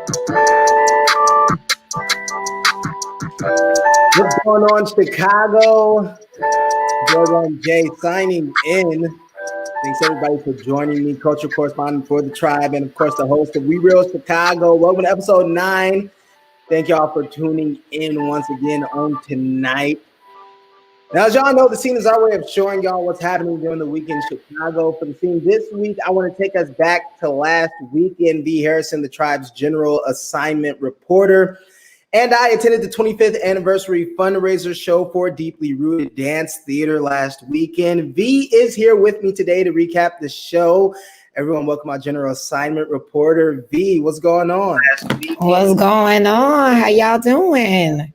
What's going on, Chicago? Jordan J signing in. Thanks everybody for joining me, culture correspondent for the Tribe, and of course the host of We Real Chicago. Welcome to episode 9. Thank y'all for tuning in once again on tonight. Now, as y'all know, the scene is our way of showing y'all what's happening during the week in Chicago. For the scene this week, I want to take us back to last weekend. V. Harrison, the Tribe's general assignment reporter, and I attended the 25th anniversary fundraiser show for Deeply Rooted Dance Theater last weekend. V is here with me today to recap the show. Everyone, welcome our general assignment reporter. V, what's going on? What's going on? How y'all doing?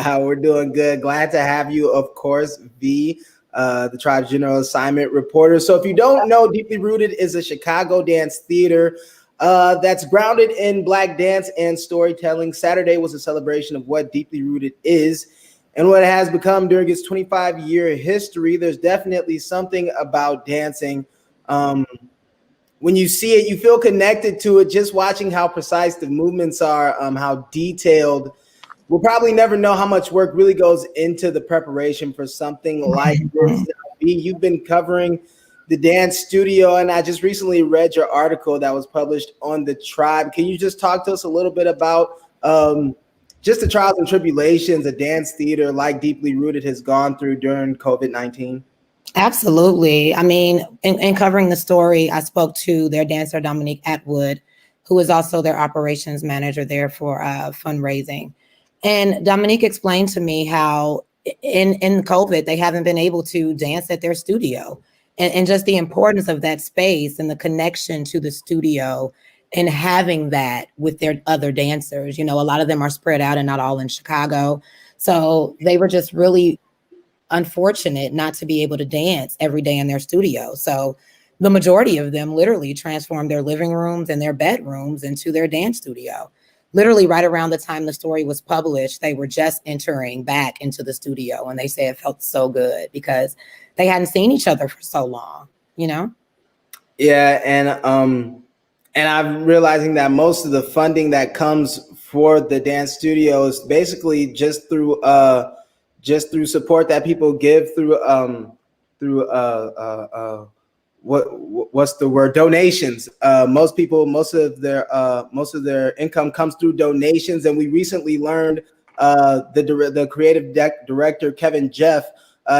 We're doing good. Glad to have you, of course, V, the Tribe's general assignment reporter. So if you don't know, Deeply Rooted is a Chicago dance theater that's grounded in Black dance and storytelling. Saturday was a celebration of what Deeply Rooted is and what it has become during its 25-year history. There's definitely something about dancing. When you see it, you feel connected to it. Just watching how precise the movements are, how detailed. We'll probably never know how much work really goes into the preparation for something like this. You've been covering the dance studio, and I just recently read your article that was published on the Tribe. Can you just talk to us a little bit about just the trials and tribulations a dance theater like Deeply Rooted has gone through during COVID-19? Absolutely. I mean, in covering the story, I spoke to their dancer, Dominique Atwood, who is also their operations manager there for fundraising. And Dominique explained to me how in COVID, they haven't been able to dance at their studio and just the importance of that space and the connection to the studio and having that with their other dancers. You know, a lot of them are spread out and not all in Chicago. So they were just really unfortunate not to be able to dance every day in their studio. So the majority of them literally transformed their living rooms and their bedrooms into their dance studio. Literally right around the time the story was published, they were just entering back into the studio, and they say it felt so good because they hadn't seen each other for so long, you know? Yeah, and I'm realizing that most of the funding that comes for the dance studio is basically just through support that people give through what's the word? Donations. Most of their income comes through donations, and we recently learned the creative director Kevin Jeff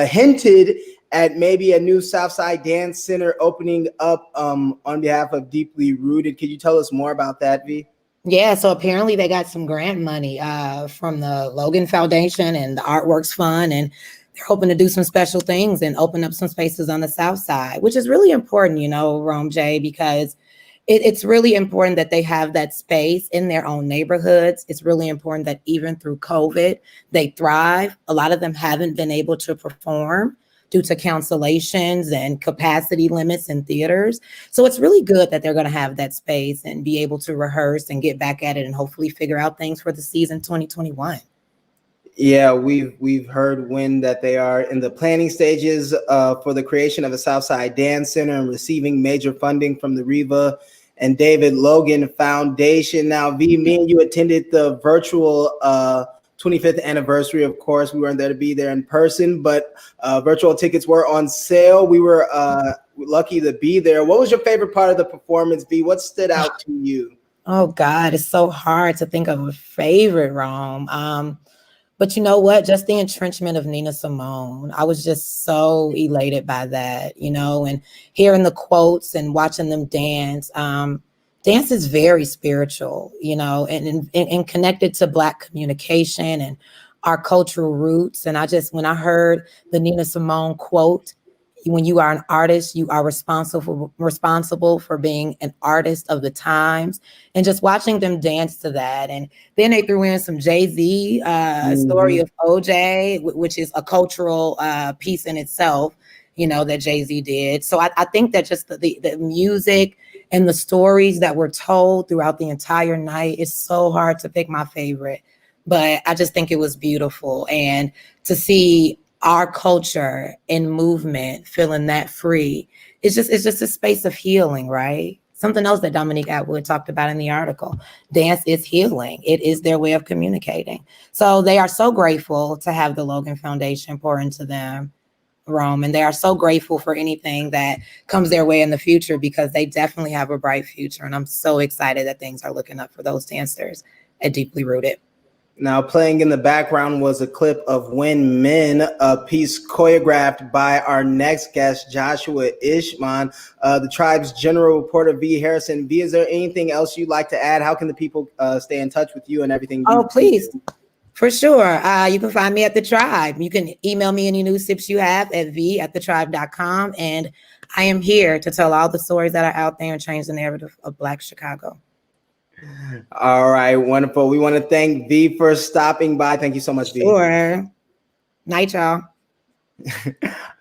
hinted at maybe a new Southside Dance Center opening up on behalf of Deeply Rooted. Could you tell us more about that, V? Yeah, so apparently they got some grant money from the Logan Foundation and the Artworks Fund, and they're hoping to do some special things and open up some spaces on the South Side, which is really important, you know, Rome J, because it's really important that they have that space in their own neighborhoods. It's really important that even through COVID, they thrive. A lot of them haven't been able to perform due to cancellations and capacity limits in theaters. So it's really good that they're going to have that space and be able to rehearse and get back at it and hopefully figure out things for the season 2021. Yeah, we've heard that they are in the planning stages for the creation of a Southside Dance Center and receiving major funding from the Reva and David Logan Foundation. Now, V, me and you attended the virtual 25th anniversary. Of course, we weren't there to be there in person, but virtual tickets were on sale. We were lucky to be there. What was your favorite part of the performance, V? What stood out to you? Oh, God, it's so hard to think of a favorite, Rome. But you know what? Just the entrenchment of Nina Simone. I was just so elated by that, you know, and hearing the quotes and watching them dance. Dance is very spiritual, you know, and connected to Black communication and our cultural roots. And when I heard the Nina Simone quote, when you are an artist, you are responsible for being an artist of the times, and just watching them dance to that. And then they threw in some Jay-Z story of OJ, which is a cultural piece in itself, you know, that Jay-Z did. So I think that just the music and the stories that were told throughout the entire night is so hard to pick my favorite. But I just think it was beautiful. And to see our culture in movement, feeling that free, it's just a space of healing, right? something else that Dominique Atwood talked about in the article. Dance is healing. It is their way of communicating. So they are so grateful to have the Logan Foundation pour into them, Rome, and they are so grateful for anything that comes their way in the future, because they definitely have a bright future. And I'm so excited that things are looking up for those dancers at Deeply Rooted. Now, playing in the background was a clip of When Men, a piece choreographed by our next guest, Joshua Ishmon, the tribe's general reporter, V. Harrison. V, is there anything else you'd like to add? How can the people stay in touch with you and everything? Oh, please. For sure. You can find me at The Tribe. You can email me any news tips you have at v@thetribe.com. And I am here to tell all the stories that are out there and change the narrative of Black Chicago. All right, wonderful. We want to thank V for stopping by. Thank you so much, V. Sure. Night, y'all.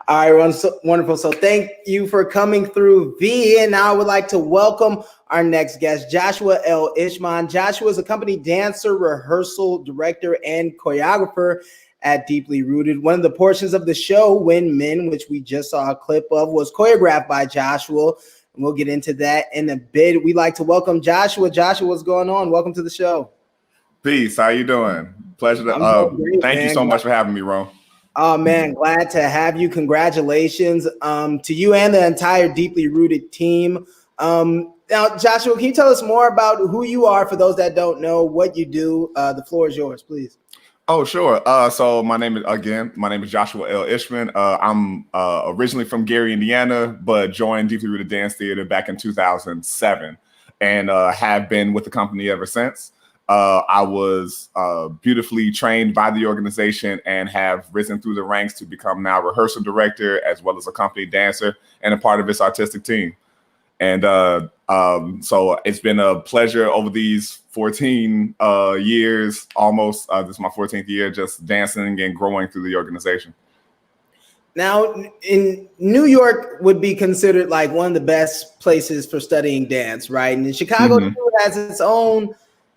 All right, wonderful. So thank you for coming through, V. And now I would like to welcome our next guest, Joshua L. Ishman. Joshua is a company dancer, rehearsal director, and choreographer at Deeply Rooted. One of the portions of the show, When Men, which we just saw a clip of, was choreographed by Joshua. And we'll get into that in a bit. We'd like to welcome Joshua. Joshua, what's going on? Welcome to the show. Peace. How you doing? Pleasure to thank you so much for having me, Ron. Oh man, glad to have you. Congratulations to you and the entire Deeply Rooted team. Now, Joshua, can you tell us more about who you are for those that don't know what you do? The floor is yours, please. Oh, sure. So my name is Joshua L. Ishman. I'm originally from Gary, Indiana, but joined Deeply Rooted Dance Theater back in 2007 and have been with the company ever since. I was beautifully trained by the organization and have risen through the ranks to become now rehearsal director, as well as a company dancer and a part of its artistic team. And so it's been a pleasure over these 14 years, almost. This is my 14th year, just dancing and growing through the organization. Now, in New York would be considered like one of the best places for studying dance, right? And Chicago too has its own,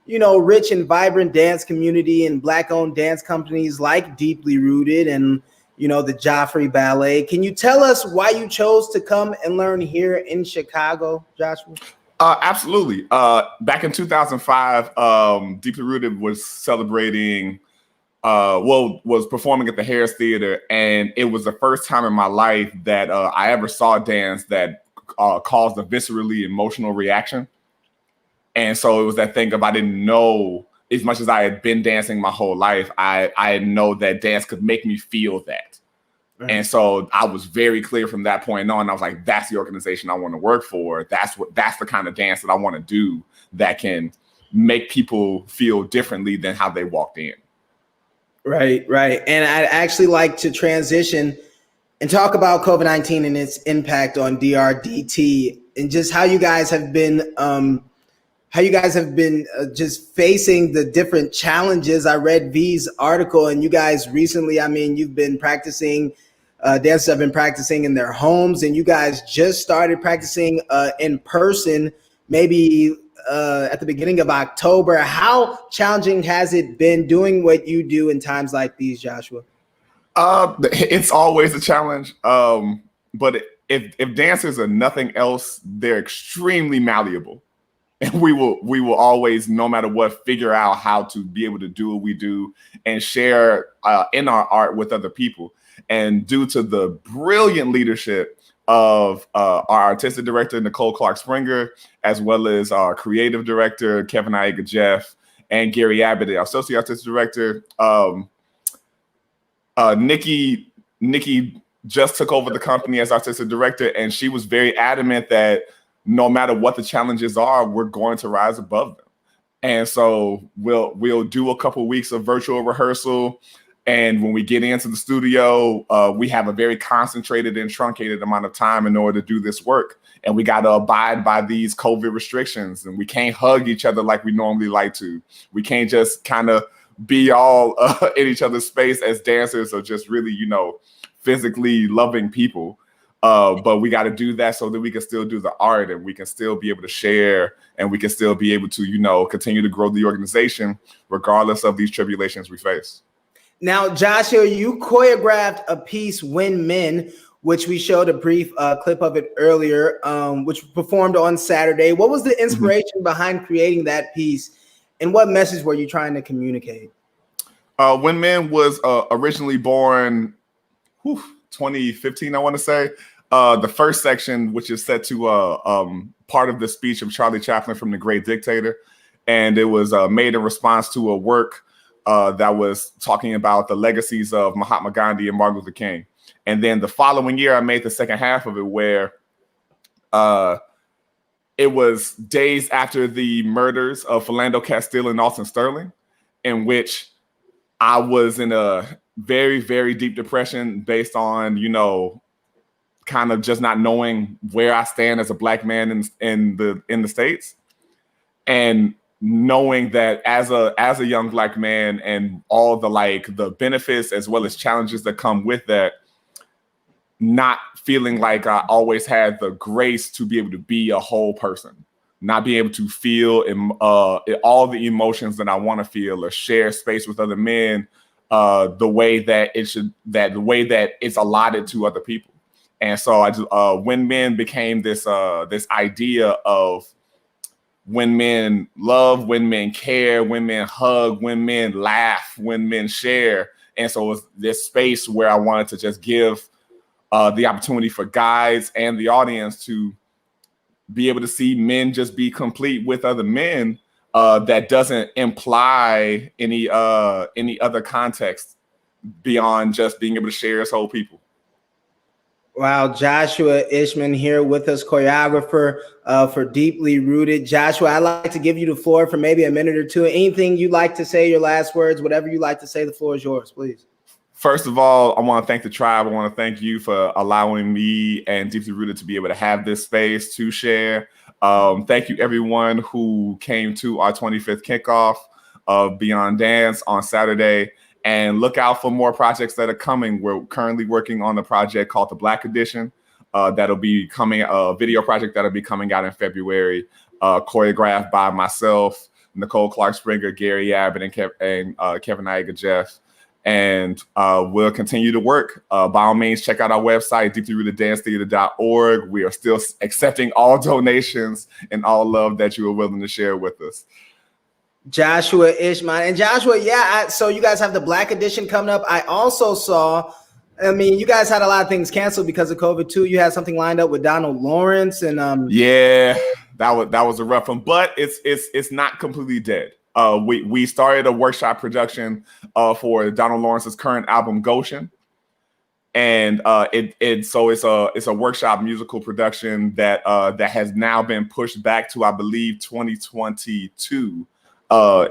rich and vibrant dance community and Black-owned dance companies like Deeply Rooted and, the Joffrey Ballet. Can you tell us why you chose to come and learn here in Chicago, Joshua? Absolutely. Back in 2005, Deeply Rooted was celebrating, was performing at the Harris Theater. And it was the first time in my life that I ever saw dance that caused a viscerally emotional reaction. And so it was that thing of, I didn't know, as much as I had been dancing my whole life, I know that dance could make me feel that. Right. And so I was very clear from that point on. I was like, that's the organization I want to work for. That's the kind of dance that I want to do that can make people feel differently than how they walked in. Right. And I'd actually like to transition and talk about COVID-19 and its impact on DRDT and just how you guys have been just facing the different challenges. I read V's article, and you guys recently, you've been practicing, dancers have been practicing in their homes, and you guys just started practicing in person, maybe at the beginning of October. How challenging has it been doing what you do in times like these, Joshua? It's always a challenge, but if dancers are nothing else, they're extremely malleable. And we will always, no matter what, figure out how to be able to do what we do and share in our art with other people. And due to the brilliant leadership of our artistic director, Nicole Clark Springer, as well as our creative director, Kevin Aiga Jeff, and Gary Abbott, our associate artistic director, Nikki just took over the company as artistic director, and she was very adamant that no matter what the challenges are, we're going to rise above them. And so we'll do a couple of weeks of virtual rehearsal. And when we get into the studio, we have a very concentrated and truncated amount of time in order to do this work. And we got to abide by these COVID restrictions. And we can't hug each other like we normally like to. We can't just kind of be all in each other's space as dancers or just really, physically loving people. But we got to do that so that we can still do the art and we can still be able to share and we can still be able to, continue to grow the organization regardless of these tribulations we face. Now, Joshua, you choreographed a piece, When Men, which we showed a brief clip of it earlier, which performed on Saturday. What was the inspiration behind creating that piece, and what message were you trying to communicate? When Men was originally born, 2015, I want to say. The first section, which is set to part of the speech of Charlie Chaplin from The Great Dictator, and it was made in response to a work that was talking about the legacies of Mahatma Gandhi and Martin Luther King. And then the following year, I made the second half of it, where it was days after the murders of Philando Castile and Alton Sterling, in which I was in a very, very deep depression based on, kind of just not knowing where I stand as a Black man in the States, and knowing that as a young Black man and all the benefits as well as challenges that come with that, not feeling like I always had the grace to be able to be a whole person, not being able to feel all the emotions that I want to feel or share space with other men the way that it's allotted to other people. And so I just When Men became this idea of when men love, when men care, when men hug, when men laugh, when men share. And so it was this space where I wanted to just give the opportunity for guys and the audience to be able to see men just be complete with other men. That doesn't imply any other context beyond just being able to share as whole people. Wow, Joshua Ishman here with us, choreographer for Deeply Rooted. Joshua, I'd like to give you the floor for maybe a minute or two. Anything you'd like to say, your last words, whatever you like to say, the floor is yours, please. First of all, I want to thank the tribe. I want to thank you for allowing me and Deeply Rooted to be able to have this space to share. Thank you, everyone who came to our 25th kickoff of Beyond Dance on Saturday. And look out for more projects that are coming. We're currently working on a project called The Black Edition. That'll be coming, a video project that'll be coming out in February, choreographed by myself, Nicole Clark Springer, Gary Abbott, and Kevin Iga Jeff. And we'll continue to work. By all means, check out our website, deeplyrooteddancetheater.org. We are still accepting all donations and all love that you are willing to share with us. Joshua Ishman. And Joshua, so you guys have the Black Edition coming up. I also saw, you guys had a lot of things canceled because of COVID too. You had something lined up with Donald Lawrence, and yeah, that was a rough one, but it's not completely dead. We started a workshop production for Donald Lawrence's current album Goshen, and it's a workshop musical production that has now been pushed back to, I believe, 2022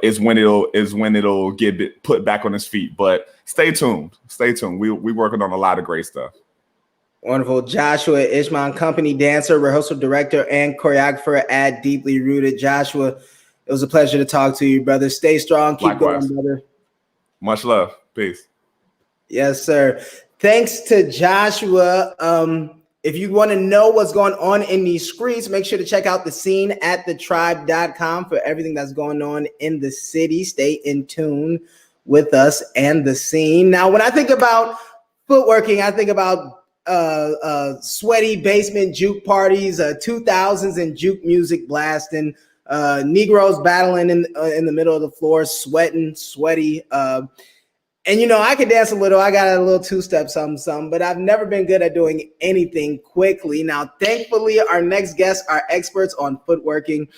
is when it'll get put back on its feet. But stay tuned. We working on a lot of great stuff. Wonderful. Joshua Ishman, company dancer, rehearsal director, and choreographer at Deeply Rooted. Joshua, it was a pleasure to talk to you, brother. Stay strong. Keep Likewise. going, brother. Much love. Peace. Yes, sir. Thanks to Joshua. If you want to know what's going on in these streets, make sure to check out the scene at thetribe.com for everything that's going on in the city. Stay in tune with us and the scene. Now, when I think about footworking, I think about sweaty basement juke parties, 2000s and juke music blasting, Negroes battling in the middle of the floor, sweaty. And, I can dance a little. I got a little two-step something, but I've never been good at doing anything quickly. Now, thankfully, our next guests are experts on footworking.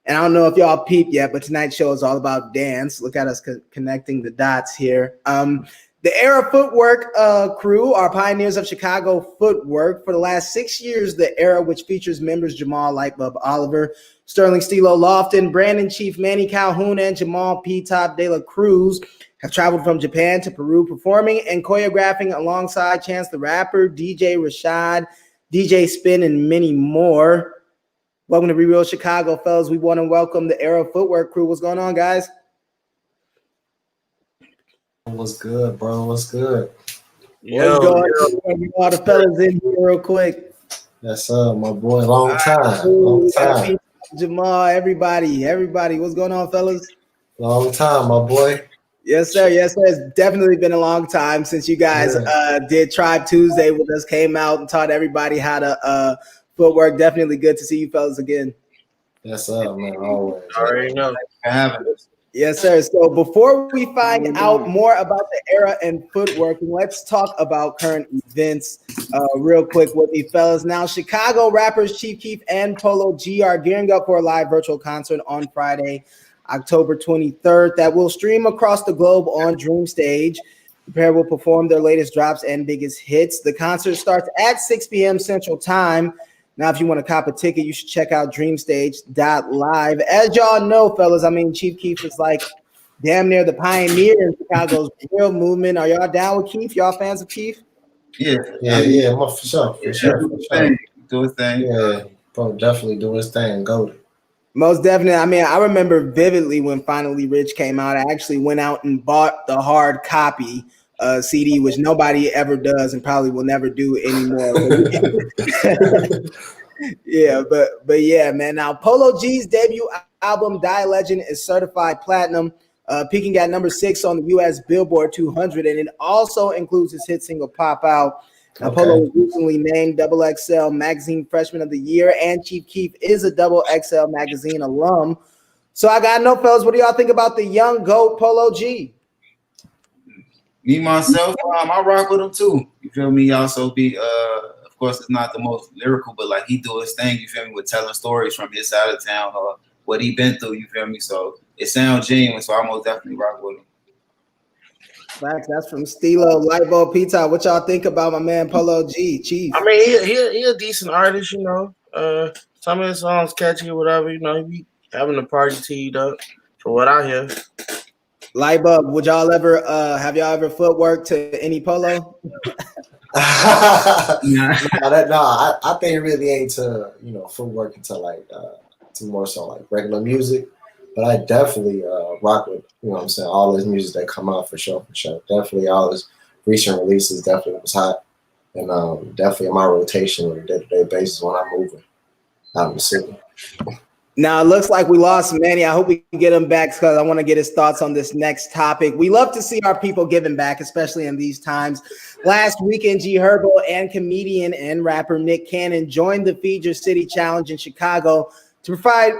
And I don't know if y'all peeped yet, but tonight's show is all about dance. Look at us connecting the dots here. The Era Footwork Crew are pioneers of Chicago footwork. For the last 6 years, the Era, which features members Jamal Lightbulb Oliver, Sterling Stilo Lofton, Brandon Chief Manny Calhoun, and Jamal P. Top De La Cruz, have traveled from Japan to Peru performing and choreographing alongside Chance the Rapper, DJ Rashad, DJ Spin, and many more. Welcome to Be Real Chicago, fellas. We want to welcome the Era Footwork Crew. What's going on, guys? What's good, bro? What's good? What's going on? All the fellas in here real quick. Yes, sir, my boy. Long time. Jamal, everybody. What's going on, fellas? Long time, my boy. Yes, sir. Yes, sir. It's definitely been a long time since you guys did Tribe Tuesday with us, came out and taught everybody how to footwork. Definitely good to see you fellas again. Yes, sir, man. Always. Already know. Thanks for having us. Yes, sir. So before we find out more about the era and footwork, let's talk about current events real quick with me, fellas. Now, Chicago rappers Chief Keef and Polo G are gearing up for a live virtual concert on Friday, October 23rd, that will stream across the globe on Dream Stage. The pair will perform their latest drops and biggest hits. The concert starts at 6 p.m. Central Time. Now, if you want to cop a ticket, you should check out dreamstage.live. As y'all know, fellas, I mean, Chief Keef is like damn near the pioneer in Chicago's real movement. Are y'all down with Keef? Y'all fans of Keef? Yeah, for sure. Do his thing. Yeah, bro, definitely do his thing. Go. Most definitely. I mean, I remember vividly when Finally Rich came out. I actually went out and bought the hard copy CD, which nobody ever does and probably will never do anymore. Yeah, but yeah, man. Now, Polo G's debut album, Die Legend, is certified platinum, peaking at number 6 on the U.S. Billboard 200, and it also includes his hit single "Pop Out." Now, Polo was recently named XXL Magazine Freshman of the Year, and Chief Keef is a XXL Magazine alum. So I got to know, fellas, what do y'all think about the young GOAT Polo G? Me, myself, I rock with him too. You feel me? He also be, of course, it's not the most lyrical, but like he do his thing, you feel me, with telling stories from his side of town or what he been through, you feel me? So it sounds genuine, so I most definitely rock with him. Facts. That's from Stilo, Lightbulb Pizza. What y'all think about my man Polo G, Chief? I mean, he a decent artist, you know. Some of his songs catchy or whatever, you know. He be having the party teed up, for what I hear. Lightbulb, would y'all ever have y'all ever footwork to any Polo? I think it really ain't to footwork into like to more so like regular music, but I definitely rock with what I'm saying, all his music that come out for sure. Definitely all his recent releases definitely was hot, and definitely in my rotation on a day-to-day basis when I'm moving out in the city. Now, it looks like we lost Manny. I hope we can get him back because I want to get his thoughts on this next topic. We love to see our people giving back, especially in these times. Last weekend, G Herbo and comedian and rapper Nick Cannon joined the Feed Your City Challenge in Chicago to provide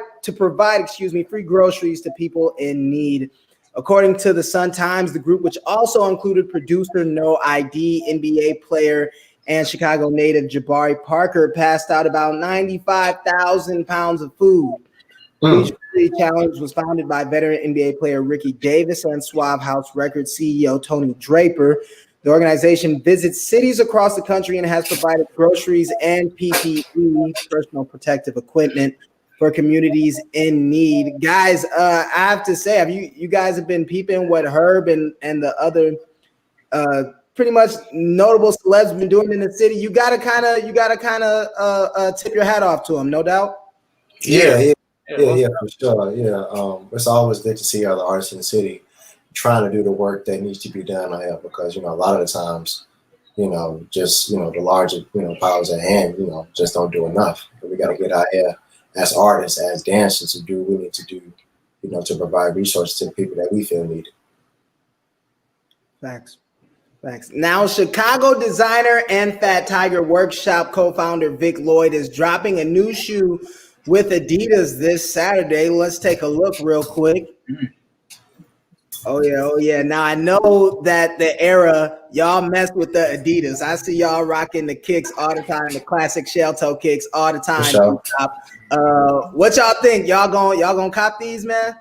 free groceries to people in need. According to the Sun-Times, the group, which also included producer No ID, NBA player, and Chicago native Jabari Parker, passed out about 95,000 pounds of food. The challenge was founded by veteran NBA player Ricky Davis and Suave House Records CEO Tony Draper. The organization visits cities across the country and has provided groceries and PPE, personal protective equipment, for communities in need. Guys, I have to say, have you guys have been peeping what Herb and the other pretty much notable celebs been doing in the city? You gotta kind of tip your hat off to them, no doubt. Yeah, for sure. Yeah, it's always good to see other artists in the city trying to do the work that needs to be done out here, because a lot of the times, just the larger powers at hand, just don't do enough. We got to get out here as artists, as dancers, to do what we need to do, to provide resources to the people that we feel need. Facts. Now, Chicago designer and Fat Tiger Workshop co-founder Vic Lloyd is dropping a new shoe with Adidas this Saturday. Let's take a look real quick. Oh yeah. Now, I know that the Era, y'all mess with the Adidas. I see y'all rocking the kicks all the time, the classic shell toe kicks all the time. Sure. What y'all think? Y'all gonna cop these, man?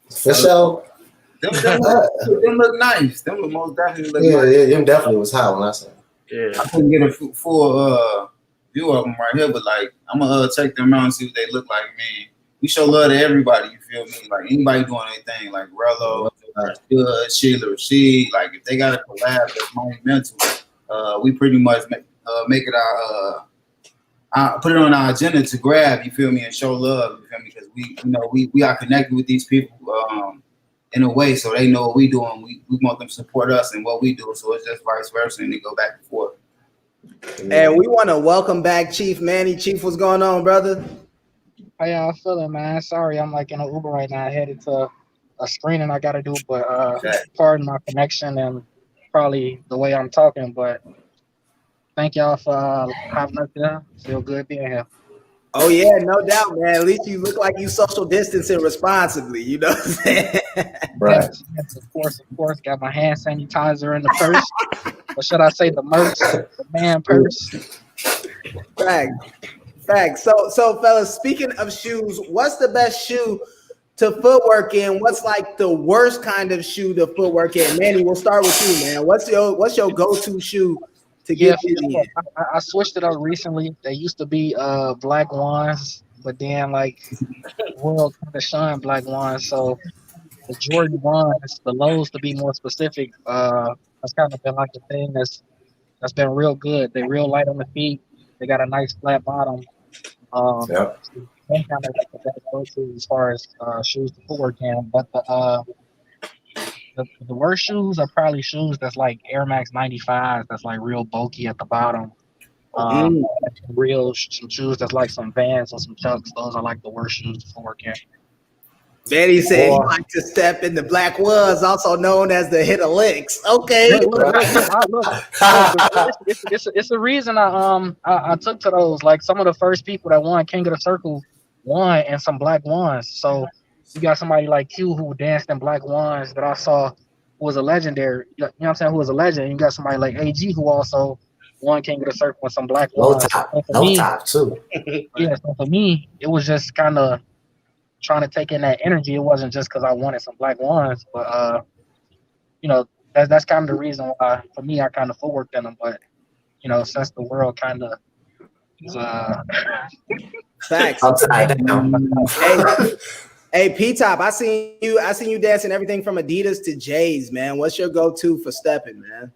For sure. Them look nice. Them look most definitely look nice. Yeah, them definitely was hot when I said. Yeah. I couldn't get a full view of them right here, but like I'm gonna check them out and see what they look like, man. We show love to everybody, you feel me? Like anybody doing anything, like Rello, Sheila, Rashid, like if they got a collab that's monumental, we pretty much make it our put it on our agenda to grab, you feel me, and show love, you feel me? Because we are connected with these people in a way, so they know what we doing. We want them to support us and what we do, so it's just vice versa, and they go back and forth. And we want to welcome back Chief Manny. Chief, what's going on, brother? How y'all feeling, man? Sorry, I'm like in an Uber right now, headed to a screening I got to do, but pardon my connection and probably the way I'm talking. But thank y'all for having us here. Feel good being here. Oh yeah, no doubt, man. At least you look like you social distancing responsibly. You know what I'm saying? Right. Yes, of course. Got my hand sanitizer in the purse. Or should I say the merch, the man purse? Facts. So fellas, speaking of shoes, what's the best shoe to footwork in? What's like the worst kind of shoe to footwork in? Manny, we'll start with you, man. What's your go-to shoe to get busy in? I switched it up recently. They used to be black ones, but then like the world kind of shunned black ones. So the Jordan ones, the lows to be more specific, that's kind of been like the thing that's been real good. They're real light on the feet. They got a nice flat bottom. Yep. They kind of the best go-to as far as shoes to footwork in. But the worst shoes are probably shoes that's like Air Max 95s. That's like real bulky at the bottom. Some shoes that's like some Vans or some Chucks. Those are like the worst shoes to footwork in. Betty said he likes to step in the black ones, also known as the hit of licks. Okay. Look. It's a reason I took to those. Like some of the first people that won King of the Circle won in some black ones. So you got somebody like Q who danced in black ones that I saw who was a legendary. You know what I'm saying? Who was a legend. You got somebody like AG who also won King of the Circle with some black ones. Low top too. Yeah. So for me, it was just kind of trying to take in that energy. It wasn't just because I wanted some black ones, but you know, that's kind of the reason why for me I kind of footworked in them. But you know, since the world kind of is Facts. Upside down. Hey, P-Top, I seen you dancing everything from Adidas to J's, man. What's your go-to for stepping, man?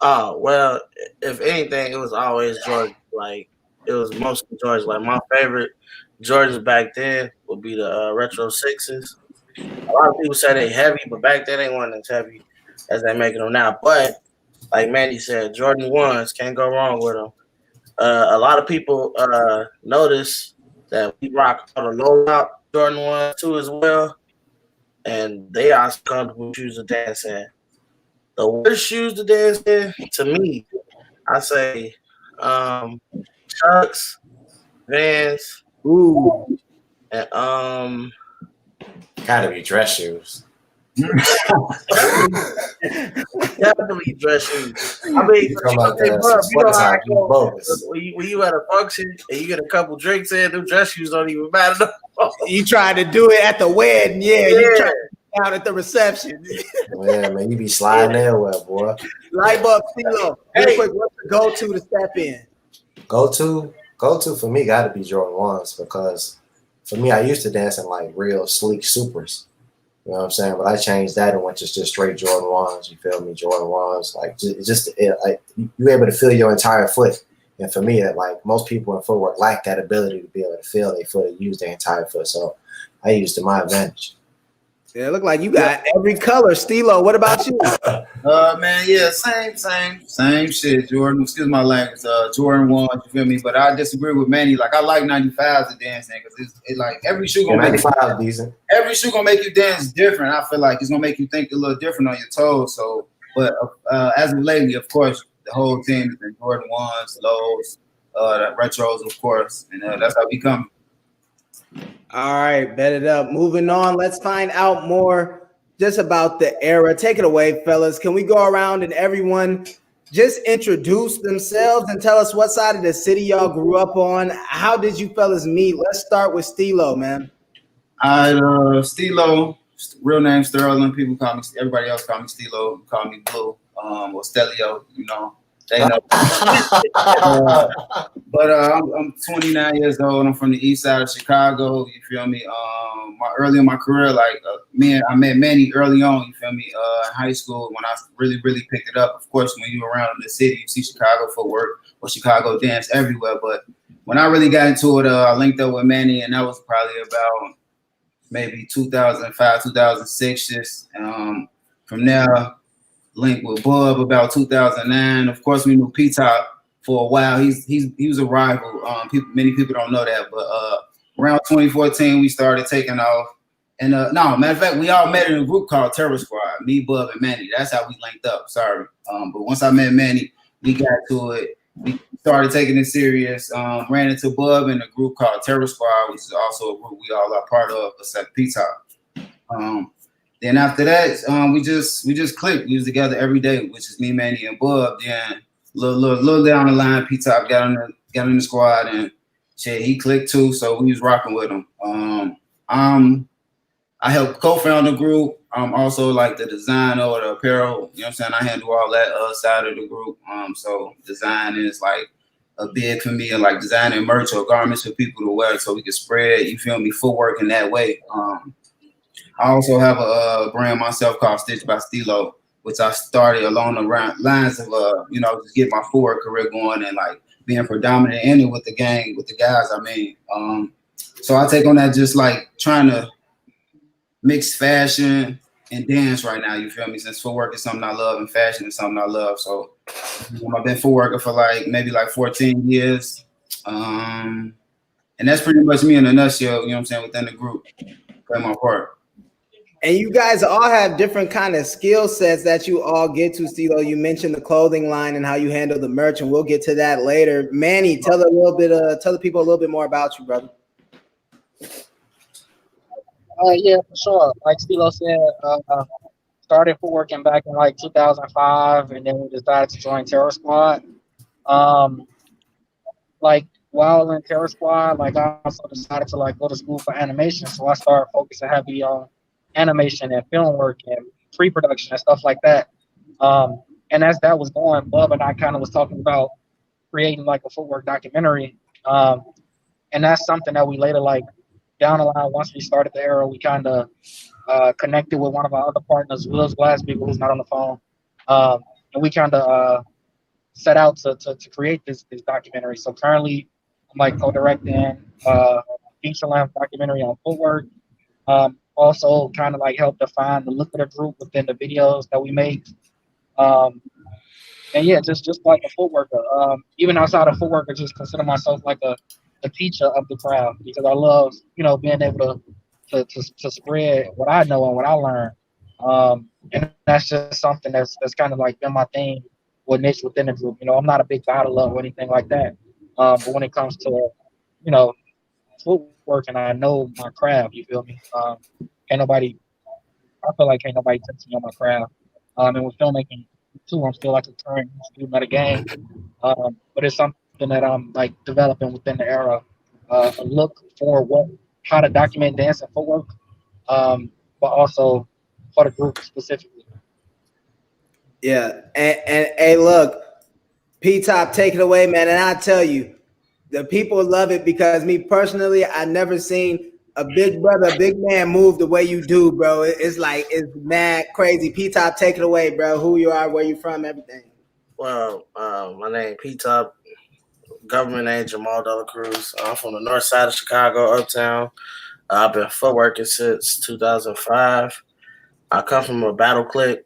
Oh, well, if anything, it was always Jordan. Like, it was mostly Jordan. Like, my favorite Jordans back then would be the Retro 6s. A lot of people say they heavy, but back then they weren't as heavy as they're making them now. But, like Mandy said, Jordan 1s, can't go wrong with them. A lot of people notice that we rock all the low-top Jordan 1s too as well. And they are comfortable shoes to dance in. The worst shoes to dance in, to me, I say Chucks, Vans, and Gotta be dress shoes. definitely dress shoes. I mean, when you at a function and you get a couple drinks in, them dress shoes don't even matter. You tried to do it at the wedding, yeah. You tried to out at the reception. Yeah, man, you be sliding everywhere, boy. Light bulb, Stilo. Real quick, what's the go-to to step in? Go-to for me gotta be Jordan 1s because for me, I used to dance in like real sleek supers. You know what I'm saying? But I changed that and went to just straight Jordan 1s. You feel me? Jordan 1s. Like, you're able to feel your entire foot. And for me, like most people in footwork lack that ability to be able to feel their foot and use their entire foot. So I used to my advantage. Yeah, it look like you got every color. Stilo, what about you? Man, yeah, same shit. Jordan, excuse my language. Jordan 1s, you feel me? But I disagree with Manny. Like I like 95s to dance in because it's like every shoe gonna 95 decent. Every shoe gonna make you dance different. I feel like it's gonna make you think a little different on your toes. So, but as of lately, of course, the whole team has been Jordan 1s, lows, the retros, of course, and that's how we come. All right, bet it up. Moving on, let's find out more just about the era. Take it away, fellas. Can we go around and everyone just introduce themselves and tell us what side of the city y'all grew up on? How did you fellas meet? Let's start with Stilo, man. Stilo, real name Sterling. People call me, everybody else call me Stilo, call me Blue, or Stelio, you know. They know. But I'm 29 years old. I'm from the east side of Chicago. You feel me? Early in my career, like I met Manny early on. You feel me? In high school, when I really picked it up. Of course, when you're around in the city, you see Chicago footwork or Chicago dance everywhere. But when I really got into it, I linked up with Manny, and that was probably about maybe 2005, 2006. Just from there. Linked with Bub about 2009. Of course, we knew P-Top for a while. He was a rival. Many people don't know that, but around 2014, we started taking off. And no, matter of fact, we all met in a group called Terror Squad. Me, Bub, and Manny. That's how we linked up. Sorry, but once I met Manny, we got to it. We started taking it serious. Ran into Bub in a group called Terror Squad, which is also a group we all are part of, except P-Top. Then after that, we just clicked. We was together every day, which is me, Manny, and Bub. Then little down the line, P-Top got in the squad, and shit, he clicked too. So we was rocking with him. I helped co-found the group. I'm also like the designer or the apparel. You know what I'm saying? I handle all that side of the group. So design is like a big for me, and like designing merch or garments for people to wear so we can spread, you feel me, footwork in that way. I also have a brand myself called Stitch by Stilo, which I started along the lines of, just get my footwork career going and like being predominant in it with the gang, with the guys. I mean, so I take on that just like trying to mix fashion and dance right now, you feel me? Since footwork is something I love and fashion is something I love. So I've been footworker for maybe 14 years. And that's pretty much me in a nutshell, you know what I'm saying, within the group. Play my part. And you guys all have different kind of skill sets that you all get to, Stilo. You mentioned the clothing line and how you handle the merch, and we'll get to that later. Manny, tell the people a little bit more about you, brother. Yeah, for sure. Like Stilo said, started footworking back in 2005, and then we decided to join Terror Squad. While in Terror Squad, I also decided to go to school for animation, so I started focusing heavy on animation and film work and pre-production and stuff like that. And as that was going, Bub and I kind of was talking about creating a footwork documentary, and that's something that we later down the line, once we started the Era, we kind of connected with one of our other partners, Will's Glasby, who's not on the phone, and we kind of set out to create this documentary. So currently, I'm co-directing feature-length documentary on footwork. Also, kind of help define the look of the group within the videos that we make. And yeah, just like a footworker. Even outside of footwork, I just consider myself a teacher of the craft, because I love, being able to spread what I know and what I learn. And that's just something that's kind of been my thing or niche within the group. I'm not a big battler or anything like that. But when it comes to, footwork, and I know my craft, you feel me? I feel like can't nobody touch me on my craft. And with filmmaking too, I'm still a current student of the game. But it's something that I'm developing within the Era, a look for how to document dance and footwork, but also for the group specifically. Yeah, and hey, look, P-Top, take it away, man. And I tell you, the people love it, because me personally, I never seen a big brother, a big man move the way you do, bro. It's mad crazy. P-Top, take it away, bro. Who you are, where you from, everything. Well, my name P-Top. Government name Jamal Dela Cruz. I'm from the north side of Chicago, Uptown. I've been footworking since 2005. I come from a battle clique,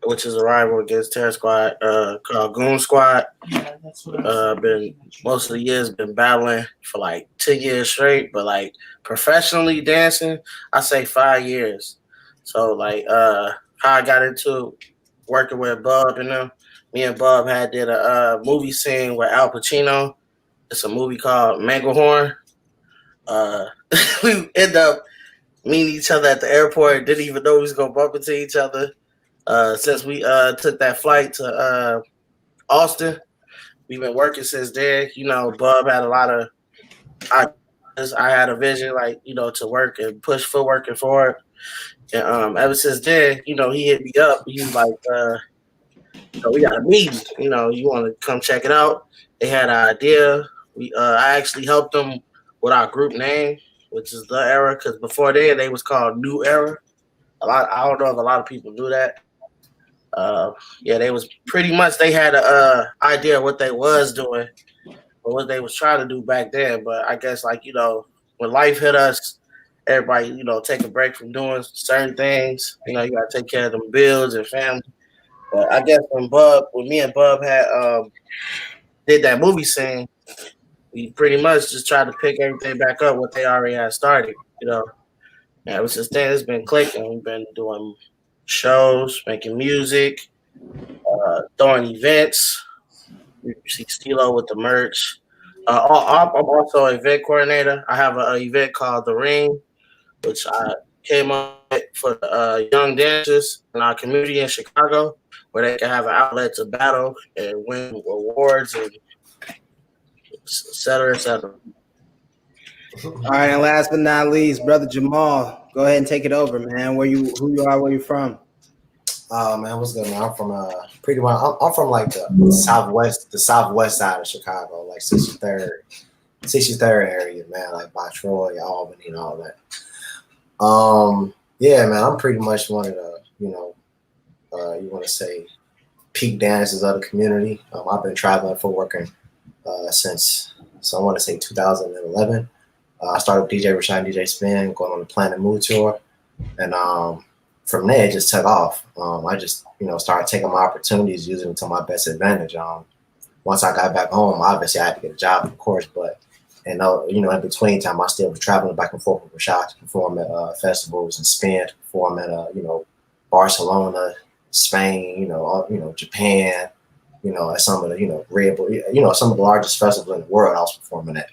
which is a rival against Terror Squad, called Goon Squad. Been most of the years been battling for 10 years straight, but professionally dancing, I say 5 years. So how I got into working with Bub and them. Me and Bub did a movie scene with Al Pacino. It's a movie called Manglehorn. We end up meeting each other at the airport. Didn't even know we was gonna bump into each other. Since we took that flight to Austin, we've been working since then. Bub had a lot of ideas. I had a vision, to work and push footwork and forward. And ever since then, he hit me up. He was like, we got a meeting. You want to come check it out? They had an idea. I actually helped them with our group name, which is The Era, because before then they was called New Era. I don't know if a lot of people knew that. They was pretty much, they had an idea of what they was doing or what they was trying to do back then. But I guess when life hit us, everybody take a break from doing certain things. You gotta take care of them bills and family. But I guess when me and Bub had did that movie scene, we pretty much just tried to pick everything back up what they already had started. And ever since then, it's been clicking. We've been doing shows, making music, throwing events. You see Stilo with the merch. I'm also an event coordinator. I have an event called The Ring, which I came up with for young dancers in our community in Chicago, where they can have an outlet to battle and win awards and et cetera, et cetera. All right, and last but not least, brother Jamal, go ahead and take it over, man. Who you are, where you from? Man, what's good, man? I'm from pretty much. I'm from like the southwest side of Chicago, like 63rd area, man, like by Troy, Albany, and all that. Yeah, man, I'm pretty much one of the, you want to say, peak dancers of the community. I've been traveling for working since, so I want to say 2011. I started with DJ Rashad and DJ Spin, going on the Planet Mood tour, and from there it just took off. I just started taking my opportunities, using it to my best advantage. Once I got back home, obviously I had to get a job, of course, but in between time, I still was traveling back and forth with Rashad to perform at festivals and Spin to perform at Barcelona, Spain, Japan, at some of the Red Bull, some of the largest festivals in the world I was performing at.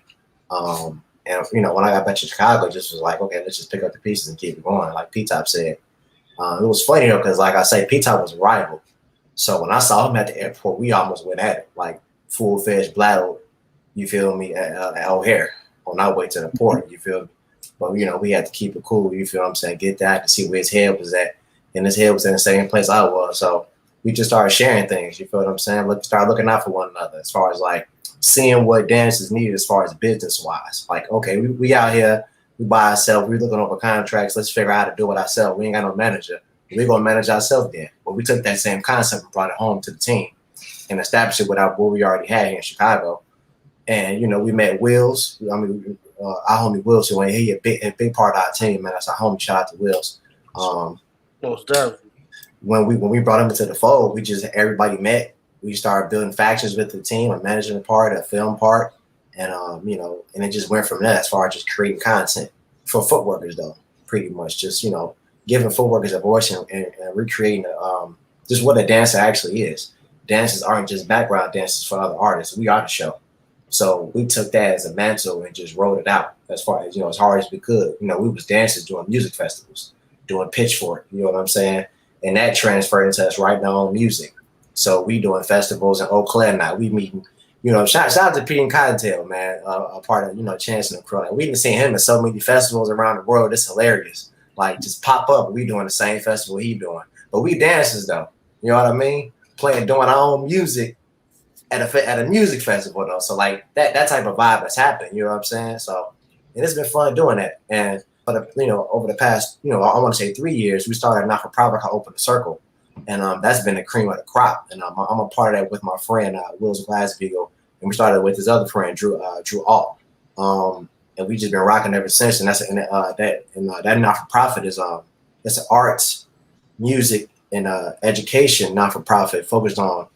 And when I got back to Chicago, it just was like, okay, let's just pick up the pieces and keep it going. Like P-Top said, it was funny though, because like I say, P-Top was a rival. So when I saw him at the airport, we almost went at it, like full-fledged battle. You feel me? At O'Hare on our way to the port. You feel me? But we had to keep it cool. You feel what I'm saying? Get that to see where his head was at, and his head was in the same place I was. So we just started sharing things. You feel what I'm saying? Start looking out for one another as far as like seeing what dance is needed as far as business wise. Like, okay, we out here, we by ourselves, we looking over contracts. Let's figure out how to do it ourselves. We ain't got no manager. We're gonna manage ourselves then. But we took that same concept and brought it home to the team and established it without what we already had here in Chicago. And we met Wills. I mean, our homie Wills, who ain't he a big part of our team, man. That's our homie. Shout out to Wills. Most definitely. When we brought him into the fold, everybody met. We started building factions with the team, a management part, a film part, and and it just went from there as far as just creating content for footworkers, though. Pretty much just giving footworkers a voice and recreating just what a dancer actually is. Dancers aren't just background dancers for other artists. We are the show. So we took that as a mantle and just rolled it out as far as, as hard as we could. We was dancers doing music festivals, doing Pitchfork, you know what I'm saying? And that transferred into us right now on music. So we doing festivals in Eau Claire now. We meeting, shout out to Pete and Cottontail, man, a part of, Chance and the crew. Like, we even seen him at so many festivals around the world. It's hilarious. Like, just pop up. We doing the same festival he doing. But we dancers, though. You know what I mean? Doing our own music at a music festival, though. So, like, that type of vibe has happened. You know what I'm saying? So, and it's been fun doing that. And, over the past, I want to say 3 years, we started a not-for-profit called Open the Circle. And that's been the cream of the crop. And I'm a part of that with my friend, Wills Glasvigo. And we started with his other friend, Drew Alt. And we just been rocking ever since. And that not-for-profit is it's an arts, music, and education not-for-profit focused on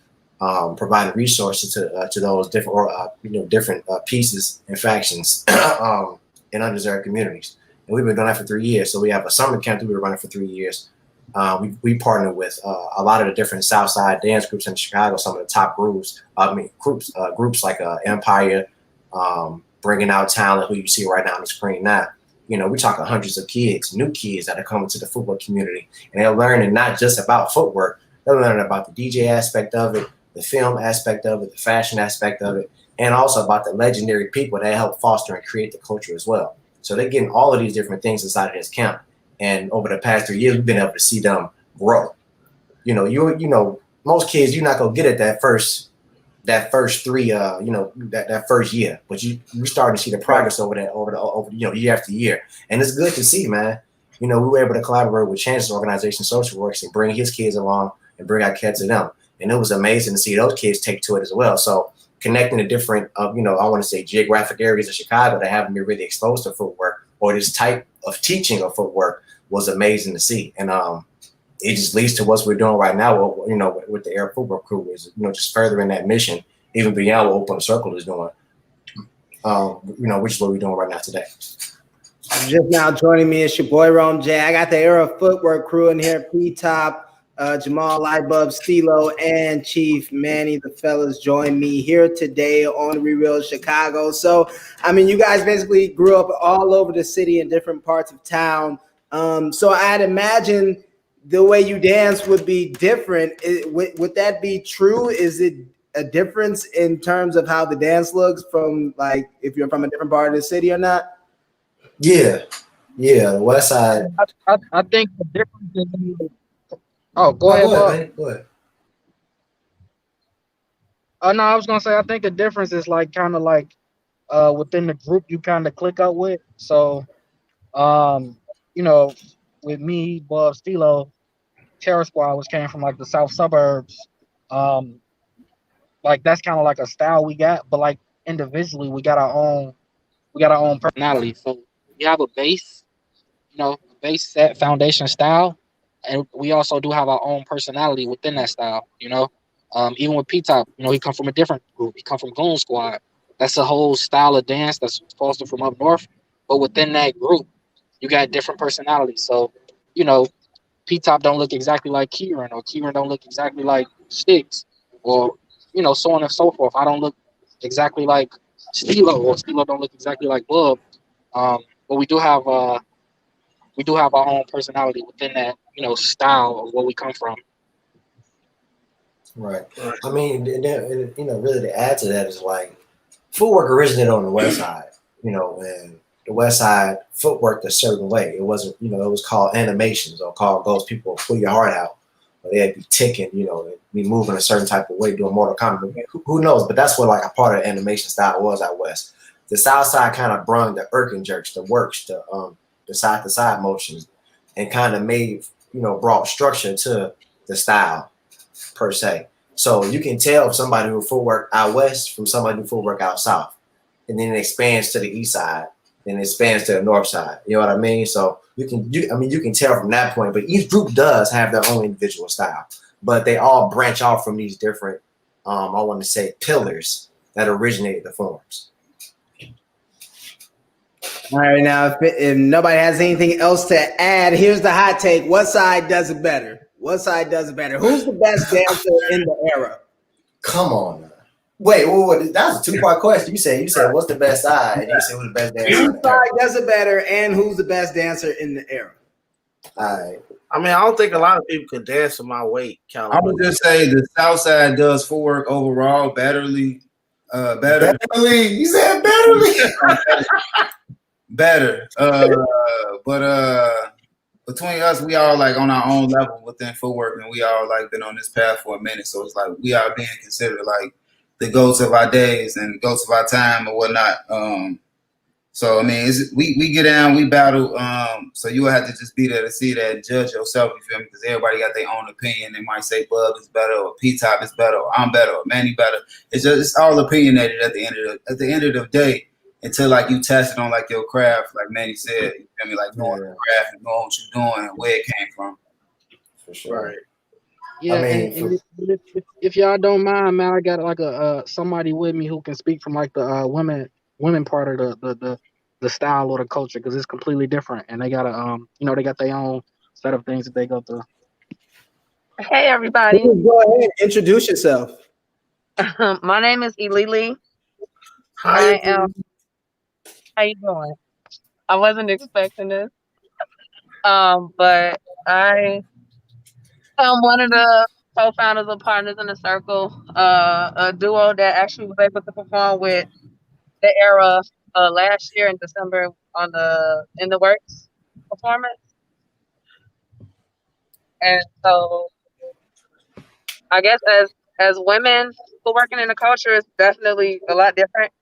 providing resources to those different pieces and factions in undeserved communities. And we've been doing that for 3 years. So we have a summer camp that we were running for 3 years. We partnered with a lot of the different Southside dance groups in Chicago, some of the top groups like Empire, bringing out talent who you see right now on the screen now. We're talking hundreds of kids, new kids that are coming to the footwork community, and they're learning not just about footwork, they're learning about the DJ aspect of it, the film aspect of it, the fashion aspect of it, and also about the legendary people that help foster and create the culture as well. So they're getting all of these different things inside of this camp. And over the past 3 years, we've been able to see them grow. Most kids, you're not gonna get it that first 3, that first year, but we starting to see the progress over year after year, and it's good to see, man. We were able to collaborate with Chance's organization, Social Works, and bring his kids along and bring our kids to them, and it was amazing to see those kids take to it as well. So connecting the different, I want to say geographic areas of Chicago that haven't been really exposed to footwork or this type of teaching of footwork was amazing to see. And it just leads to what we're doing right now, with the Era Footwork Crew is, just furthering that mission, even beyond what Open Circle is doing, which is what we're doing right now today. Just now joining me is your boy Rome J. I got the Era Footwork Crew in here. P-Top, Jamal, Lightbulb, Stilo, and Chief Manny. The fellas join me here today on Real Chicago. So, I mean, you guys basically grew up all over the city in different parts of town. So I'd imagine the way you dance would be different. Would that be true? Is it a difference in terms of how the dance looks from, like, if you're from a different part of the city or not? Yeah, the West Side. I think the difference is. Oh, go ahead, Bob. Man. Go ahead. No, I was gonna say I think the difference is like kind of like within the group you kind of click up with. So you know, with me, Bob, Stilo, Terror Squad, which came from like the south suburbs, like that's kind of like a style we got, but like individually we got our own personality. So we have a base, a base set foundation style, and we also do have our own personality within that style. Even with P Top, he come from a different group. He come from Goon Squad. That's a whole style of dance that's fostered from up north. But within that group, you got different personalities. So, P Top don't look exactly like Kieran, or Kieran don't look exactly like Sticks, or so on and so forth. I don't look exactly like Stilo, or Stilo don't look exactly like Bub. But we do have our own personality within that style of where we come from. Right. I mean, really to add to that is like footwork originated on the West Side, and the West Side footworked a certain way. It wasn't, it was called animations, or called those people pull your heart out. Or they'd be ticking, they'd be moving a certain type of way, doing Mortal Kombat. Who knows? But that's what like a part of the animation style was out West. The South Side kind of brung the irking jerks, the works, the side to side motions, and kind of made, brought structure to the style per se. So you can tell if somebody who footwork out West from somebody who footwork out South. And then it expands to the East Side, and it expands to the North Side. You know what I mean? So you can tell from that point, but each group does have their own individual style, but they all branch off from these different, I want to say, pillars that originated the forms. All right, now if nobody has anything else to add, here's the hot take. What side does it better? What side does it better? Who's the best dancer in the era? Come on now. Wait, that was a two-part question. You said what's the best side, and you said who's the best dancer. Whose side does it better, and who's the best dancer in the era? All right. I mean, I don't think a lot of people could dance to my weight caliber. I would just say the South Side does footwork overall betterly. Betterly. You said betterly. Better. But between us, we all like on our own level within footwork, and we all like been on this path for a minute. So it's like we are being considered like the goats of our days and goats of our time or whatnot. So I mean, we get down, we battle. So you will have to just be there to see that, judge yourself. You feel me? Because everybody got their own opinion. They might say Bub is better, or P Top is better, or I'm better, or Manny better. It's all opinionated at the end of the day. Until like you test it on like your craft, like Manny said, you feel me? Like knowing the craft and knowing what you're doing and where it came from. For sure. Right. Yeah, I mean, and if y'all don't mind, man, I got like a somebody with me who can speak from like the women part of the style or the culture, because it's completely different, and they gotta they got their own set of things that they go through. Hey everybody. Go ahead, introduce yourself. My name is Ilili. Hi. How you doing? I wasn't expecting this. But I am one of the co-founders of Partners in the Circle, a duo that actually was able to perform with the Era last year in December on the In the Works performance. And so I guess as women who working in the culture, is definitely a lot different.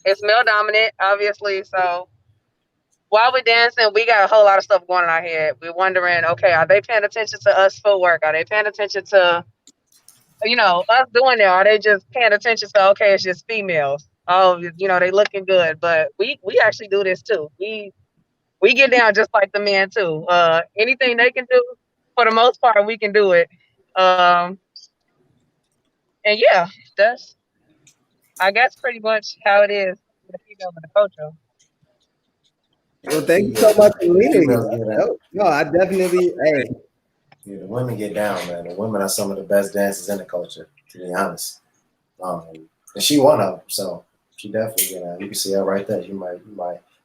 It's male dominant, obviously. So while we're dancing, we got a whole lot of stuff going in our head. We're wondering, okay, are they paying attention to us footwork? Are they paying attention to, us doing it? Are they just paying attention to, okay, it's just females? Oh, they looking good. But we actually do this too. We get down just like the men too. Anything they can do, for the most part, we can do it. And yeah, that's, I guess, pretty much how it is for the female in the culture. Well, thank you so much for leading. Females get down. No, I definitely. Hey, Yeah, the women get down, man. The women are some of the best dancers in the culture, to be honest. And she one of them, so she definitely, you can see her right there. You might.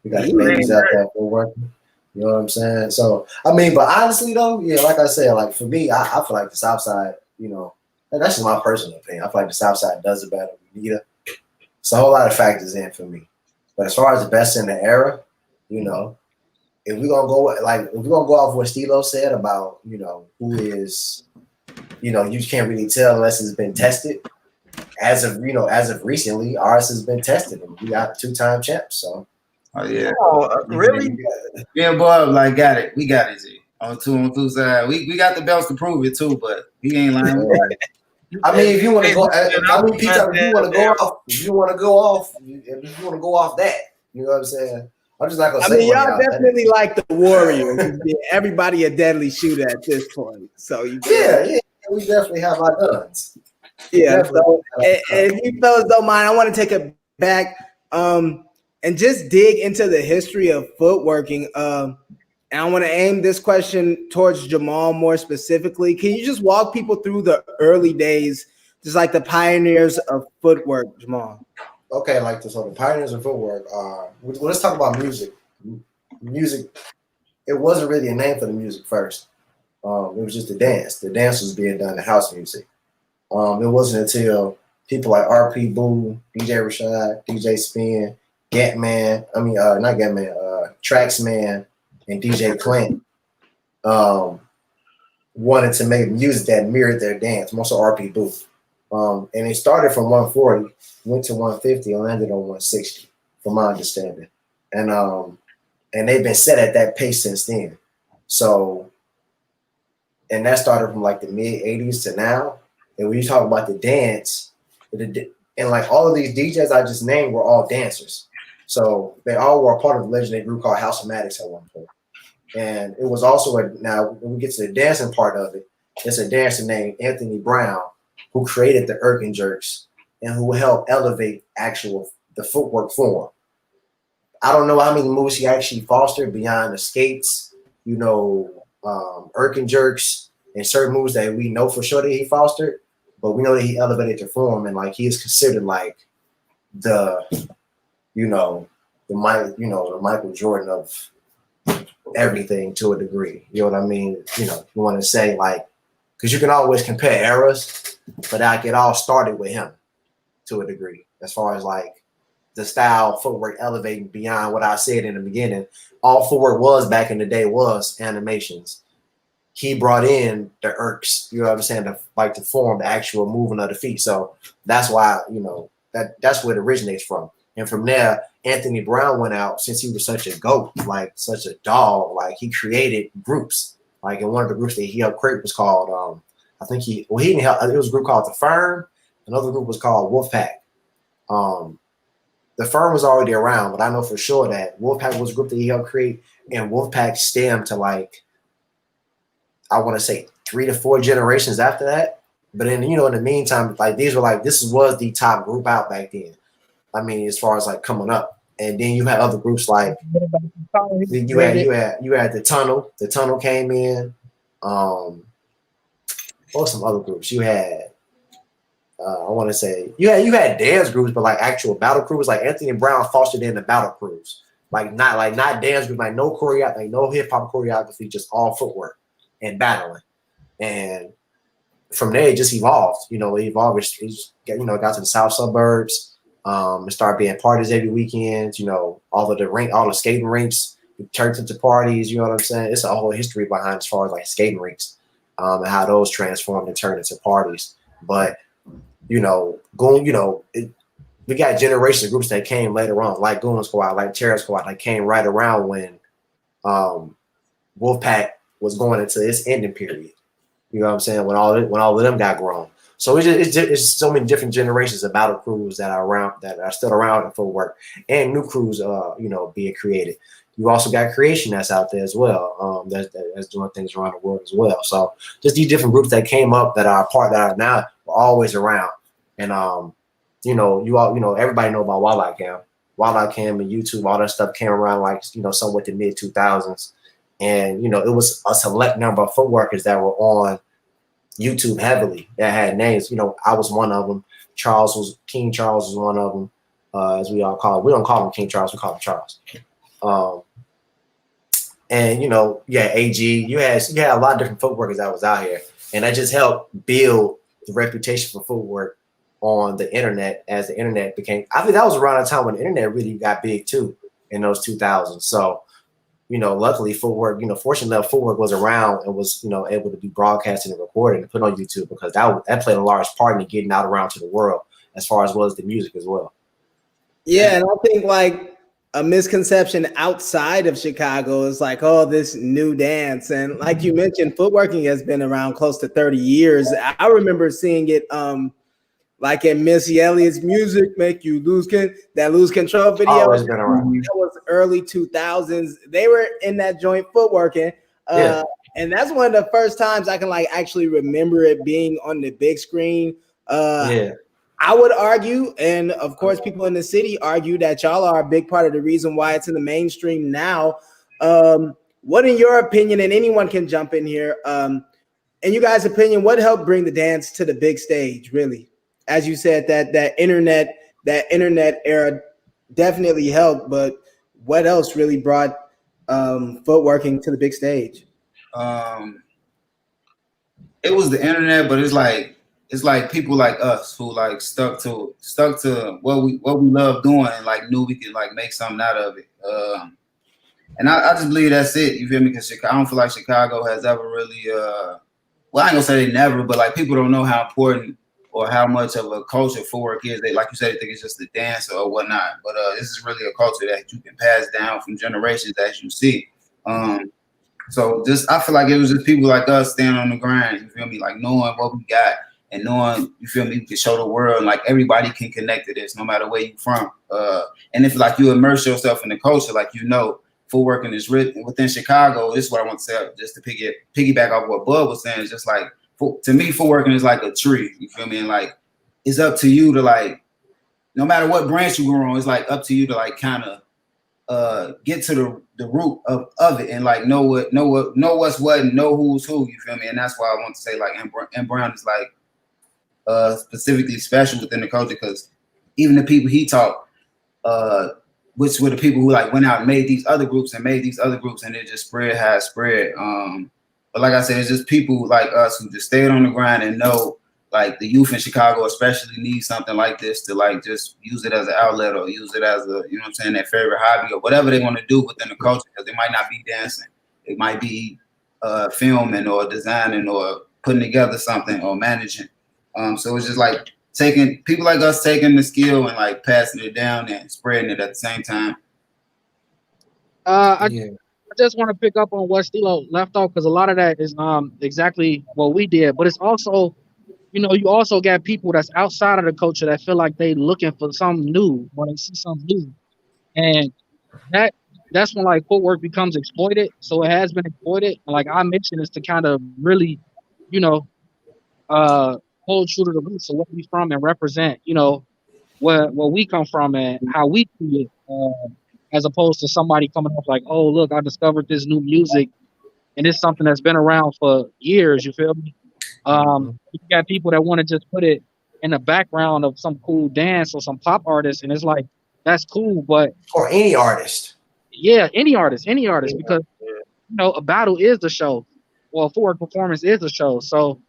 We got the ladies out there for working. You know what I'm saying? So I mean, but honestly though, yeah, like I said, like for me, I feel like the South Side, and that's just my personal opinion. I feel like the South Side does it better. It's a whole lot of factors in for me. But as far as the best in the era, if we're gonna go off what Stilo said about, who is, you can't really tell unless it's been tested. As of recently, ours has been tested and we got 2-time champs. So oh yeah. Oh, really? Yeah, boy, like got it. We got it, G. On two side. We got the belts to prove it too, but he ain't lying. I mean, if you want to go, Peter, if you want to go off that, you know what I'm saying? I'm just not gonna say. Y'all definitely like the Warriors. Everybody a deadly shooter at this point. So yeah, we definitely have our guns. Yeah. So, and if you fellas don't mind, I want to take it back and just dig into the history of footworking. And I want to aim this question towards Jamal more specifically. Can you just walk people through the early days, just like the pioneers of footwork, Jamal? Okay, like this. So the pioneers of footwork. Let's talk about music. Music. It wasn't really a name for the music first. It was just a dance. The dance was being done in house music. It wasn't until people like RP Boo, DJ Rashad, DJ Spin, Gatman. Not Gatman. Traxman and DJ Clint wanted to make music that mirrored their dance. Most of RP Boo. And it started from 140, went to 150, and landed on 160, from my understanding. And they've been set at that pace since then. So, and that started from like the mid 80s to now. And when you talk about the dance, and like all of these DJs I just named were all dancers. So they all were a part of the legendary group called House of Maddox at one point. And it was also now when we get to the dancing part of it, it's a dancer named Anthony Brown who created the Erkin Jerks and who helped elevate the footwork form. I don't know how many moves he actually fostered beyond the skates, Erkin Jerks and certain moves that we know for sure that he fostered, but we know that he elevated the form, and like he is considered like the Michael Jordan of everything to a degree. You know what I mean? You want to say like, because you can always compare eras, but like it all started with him to a degree, as far as like the style footwork elevating beyond what I said in the beginning. All footwork was back in the day was animations. He brought in the irks, you know what I'm saying, to form the actual movement of the feet. So that's why, that's where it originates from. And from there, Anthony Brown went out, since he was such a goat, like such a dog, like he created groups. Like, and one of the groups that he helped create was called, he didn't help, it was a group called The Firm. Another group was called Wolfpack. The Firm was already around, but I know for sure that Wolfpack was a group that he helped create, and Wolfpack stemmed to like, I want to say 3 to 4 generations after that. But then, in the meantime, like this was the top group out back then. I mean, as far as like coming up. And then you had other groups like you had the Tunnel. The Tunnel came in. What were some other groups? You had I want to say you had dance groups, but like actual battle crews, like Anthony Brown fostered in the battle crews. Like not dance groups, like no choreography, like no hip hop choreography, just all footwork and battling. And from there it just evolved. It evolved. It got to the south suburbs. It started being parties every weekend. All the skating rinks turned into parties. You know what I'm saying? It's a whole history behind as far as like skating rinks and how those transformed and turned into parties. But we got generations of groups that came later on, like Goon Squad, like Terror Squad, that came right around when Wolfpack was going into its ending period. You know what I'm saying? When all of them got grown. So it's so many different generations of battle crews that are around, that are still around in footwork, and new crews, being created. You also got Creation that's out there as well, that's doing things around the world as well. So just these different groups that came up that are now always around. And everybody know about Wildlife Camp. Wild Cam and YouTube, all that stuff came around like, you know, somewhat the mid 2000s. And, you know, it was a select number of footworkers that were on YouTube heavily that had names. You know, I was one of them. King Charles was one of them, as we all call him. We don't call him King Charles, we call him Charles. And, you know, AG, you had a lot of different footworkers that was out here. And that just helped build the reputation for footwork on the internet as the internet became. I think that was around the time when the internet really got big too, in those 2000s. So, you know, luckily footwork, you know, fortunately enough, footwork was around and was, you know, able to be broadcasted and recorded and put on YouTube, because that played a large part in getting out around to the world as well as the music as well. Yeah, and I think like a misconception outside of Chicago is like, oh, this new dance. And like you mentioned, footworking has been around close to 30 years. I remember seeing it like in Missy Elliott's Music Make You Lose Control video. Always been around. That was early 2000s. They were in that joint footworking. And that's one of the first times I can like actually remember it being on the big screen. I would argue, and of course people in the city argue, that y'all are a big part of the reason why it's in the mainstream now. What, in your opinion, and anyone can jump in here, in you guys' opinion, what helped bring the dance to the big stage, really? As you said, that internet era definitely helped, but what else really brought footworking to the big stage? It was the internet, but it's like people like us who like stuck to what we love doing and like knew we could like make something out of it. And I just believe that's it. You feel me? Because I don't feel like Chicago has ever really well, I ain't gonna say they never, but like people don't know how important or how much of a culture footwork is. They, like you said, they think it's just a dance or whatnot. But this is really a culture that you can pass down from generations as you see. So just I feel like it was just people like us standing on the grind. You feel me? Like knowing what we got. And knowing, you feel me, we can show the world, like everybody can connect to this no matter where you're from. And if like you immerse yourself in the culture, like, you know, footworking is written within Chicago. This is what I want to say, just to piggyback off what Bud was saying. It's just like, to me, footworking is like a tree. You feel me? And like, it's up to you to like, no matter what branch you grow on, it's like up to you to like kind of get to the root of it and like know what's what and know who's who. You feel me? And that's why I want to say like M. Brown is like, specifically special within the culture, because even the people he taught, which were the people who like went out and made these other groups and it just spread how it spread. But like I said, it's just people like us who just stayed on the grind and know like the youth in Chicago especially need something like this to like just use it as an outlet or use it as a, you know what I'm saying, their favorite hobby or whatever they want to do within the culture, because it might not be dancing. It might be filming or designing or putting together something or managing. So it's just like taking people like us, taking the skill and like passing it down and spreading it at the same time. I just want to pick up on what Stilo left off, because a lot of that is exactly what we did. But it's also, you know, you also got people that's outside of the culture that feel like they looking for something new, want to see something new, and that's when like footwork becomes exploited. So it has been exploited. Like I mentioned, is to kind of really, you know, hold true to the roots of what we from and represent, you know, where we come from and how we see it, as opposed to somebody coming up like, oh, look, I discovered this new music and it's something that's been around for years. You feel me? You got people that want to just put it in the background of some cool dance or some pop artist, and it's like, that's cool, but or any artist. Yeah, any artist, because you know, a battle is the show. Well, a footwork performance is the show. So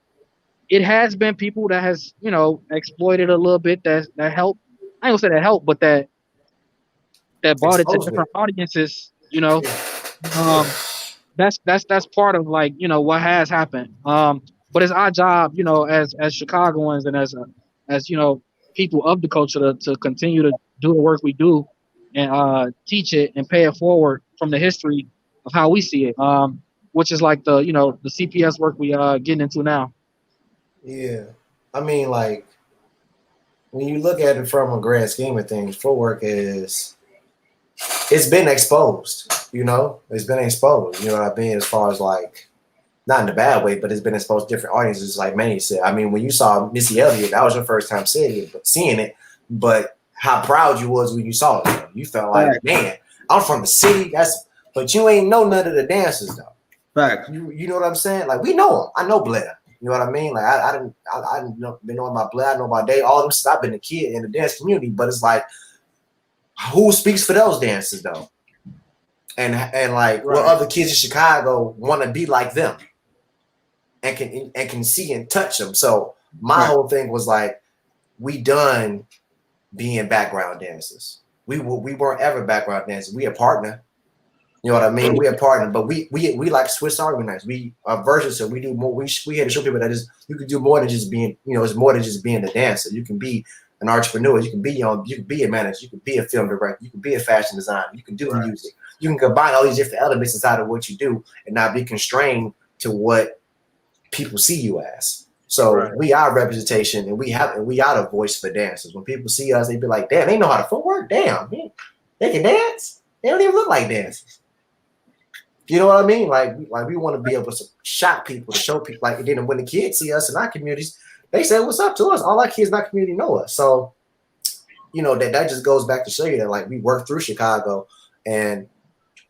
it has been people that has, you know, exploited a little bit that helped. I ain't gonna say that helped, but that brought it to different audiences, you know. That's part of like, you know, what has happened. But it's our job, you know, as Chicagoans and as you know, people of the culture to continue to do the work we do and teach it and pay it forward from the history of how we see it. Which is like the, you know, the CPS work we getting into now. Yeah, I mean, like when you look at it from a grand scheme of things, footwork it's been exposed. You know, it's been exposed. You know what I mean? As far as like, not in a bad way, but it's been exposed to different audiences. Like Manny said, I mean, when you saw Missy Elliott, that was your first time seeing it. But how proud you was when you saw it. You felt like, man, I'm from the city. But you ain't know none of the dancers though. Fact. You know what I'm saying? Like we know them. I know Blair. You know what I mean? Like I didn't been knowing about Blair. I know about Dave. All them since I've been a kid in the dance community. But it's like, who speaks for those dancers though? And like what other kids in Chicago want to be like them and can see and touch them. So my whole thing was like, we done being background dancers. We weren't ever background dancers. We a partner. You know what I mean? We a partner, but we like Swiss Army knives. We are versatile. We do more. We had to show people that you can do more than just being. You know, it's more than just being a dancer. You can be an entrepreneur. You can be a manager. You can be a film director. You can be a fashion designer. You can do music. You can combine all these different elements inside of what you do and not be constrained to what people see you as. So we are representation, and we are the voice for dancers. When people see us, they be like, "Damn, they know how to footwork. Damn, man, they can dance. They don't even look like dancers." You know what I mean? Like we want to be able to shock people, to show people. Like, then when the kids see us in our communities, they say, "What's up to us?" All our kids in our community know us. So, you know, that just goes back to show you that like we work through Chicago, and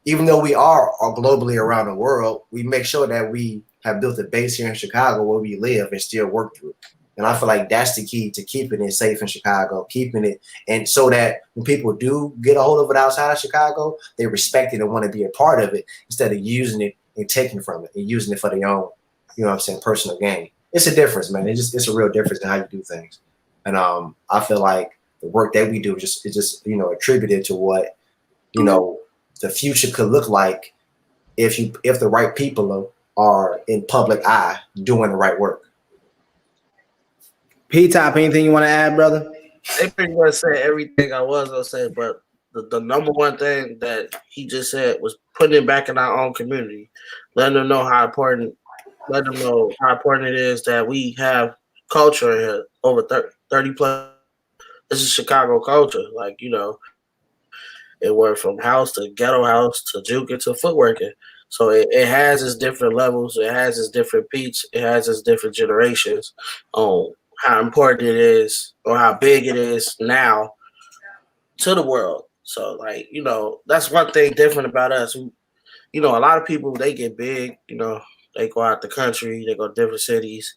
even though we are globally around the world, we make sure that we have built a base here in Chicago where we live and still work through it. And I feel like that's the key to keeping it safe in Chicago, keeping it, and so that when people do get a hold of it outside of Chicago, they respect it and want to be a part of it instead of using it and taking from it and using it for their own, you know what I'm saying, personal gain. It's a difference, man. It's a real difference in how you do things. And I feel like the work that we do is just you know, attributed to what, you know, the future could look like if the right people are in public eye doing the right work. P-Top, anything you want to add, brother? They pretty much said everything I was gonna say, but the number one thing that he just said was putting it back in our own community, letting them know how important it is that we have culture here over 30 plus. This is Chicago culture, like, you know, it went from house to ghetto house to juking to footworking. So it has its different levels, it has its different peaks, it has its different generations on how important it is or how big it is now to the world. So, like, you know, that's one thing different about us. You know, a lot of people, they get big, you know, they go out the country, they go to different cities,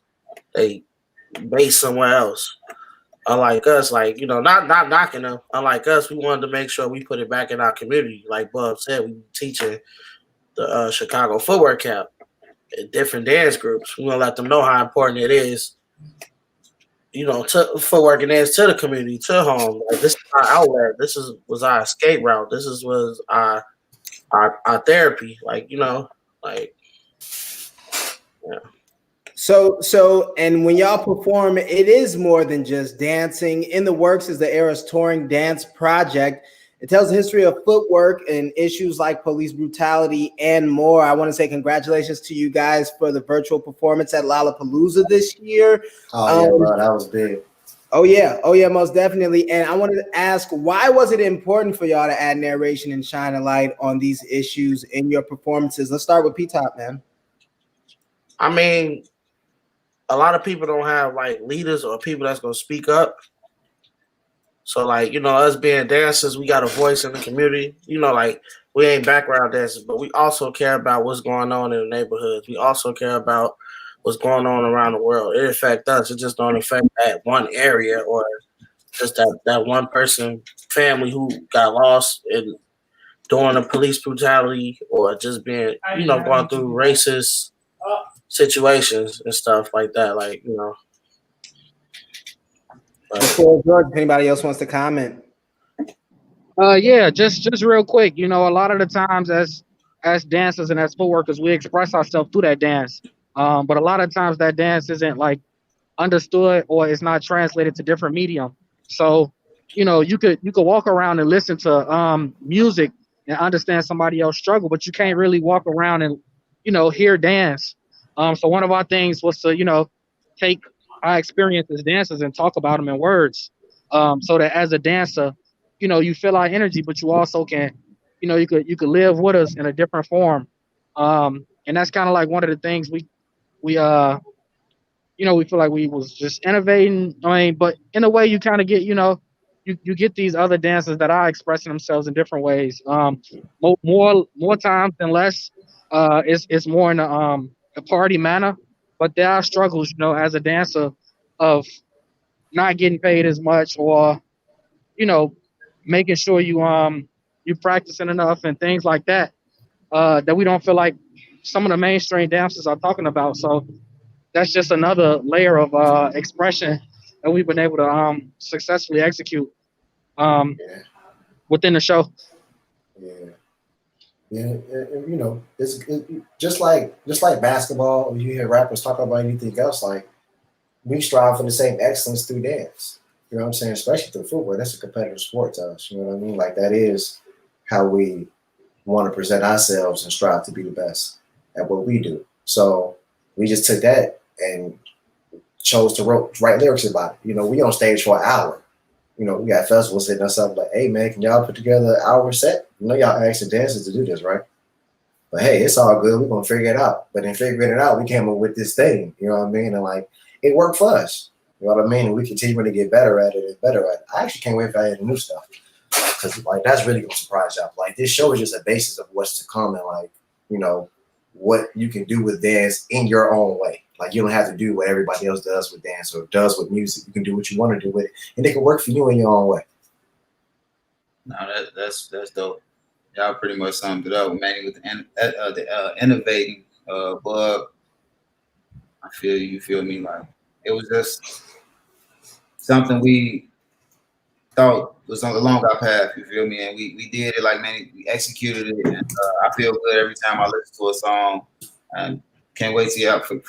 they base somewhere else. Unlike us, like, you know, not knocking them. Unlike us, we wanted to make sure we put it back in our community. Like Bub said, we teaching the Chicago Footwork Camp in different dance groups. We want to let them know how important it is, you know, to footwork and dance to the community, to home. Like, this is our outlet. This was our escape route. This was our therapy. Like, you know, like, yeah. So, and when y'all perform, it is more than just dancing. In the works is the Era's touring dance project. It tells the history of footwork and issues like police brutality and more. I want to say congratulations to you guys for the virtual performance at Lollapalooza this year. Oh, yeah, bro, that was big. Oh yeah, most definitely. And I wanted to ask, why was it important for y'all to add narration and shine a light on these issues in your performances? Let's start with P-Top, man. I mean, a lot of people don't have like leaders or people that's gonna speak up. So, like, you know, us being dancers, we got a voice in the community. You know, like, we ain't background dancers, but we also care about what's going on in the neighborhoods. We also care about what's going on around the world. It affects us. It just don't affect that one area or just that one person, family who got lost in during a police brutality or just being, you know, going through racist situations and stuff like that. Like, you know. Before George, if anybody else wants to comment. Yeah, just real quick. You know, a lot of the times as dancers and as footworkers, we express ourselves through that dance. But a lot of times that dance isn't like understood or it's not translated to different medium. So, you know, you could walk around and listen to music and understand somebody else's struggle, but you can't really walk around and, you know, hear dance. So one of our things was to, you know, take our experience as dancers and talk about them in words. So that as a dancer, you know, you feel our energy, but you also can, you know, you could live with us in a different form. And that's kind of like one of the things we you know, we feel like we was just innovating. I mean, but in a way you kind of get, you know, you get these other dancers that are expressing themselves in different ways. More times than less. It's more in a party manner, but there are struggles, as a dancer, of not getting paid as much, or you know, making sure you practicing enough and things like that. That we don't feel like some of the mainstream dancers are talking about. So that's just another layer of expression that we've been able to successfully execute Yeah, within the show. yeah, yeah. It's just like basketball. You hear rappers talk about anything else, like we strive for the same excellence through dance. You know what I'm saying? Especially through football. That's a competitive sport to us. You know what I mean? Like that is how we want to present ourselves and strive to be the best at what we do. So we just took that and chose to write lyrics about it. We on stage for an hour. We got festivals hitting us up like, hey man, can y'all put together an hour set? Y'all asked the dancers to do this, right? But hey, it's all good. We're gonna figure it out. But in figuring it out, we came up with this thing. You know what I mean? And like it worked for us. You know what I mean? And we continue to get better at it and better at it. I actually can't wait for any new stuff. Because like that's really gonna surprise y'all. Like this show is just a basis of what's to come and like, what you can do with dance in your own way. Like you don't have to do what everybody else does with dance or does with music. You can do what you want to do with it, and it can work for you in your own way. No, that's dope. Y'all pretty much summed it up, Manny, with the innovating. But I feel you feel me. Like it was just something we thought was along our path. You feel me? And we did it. Like man, we executed it, and I feel good every time I listen to a song. And can't wait for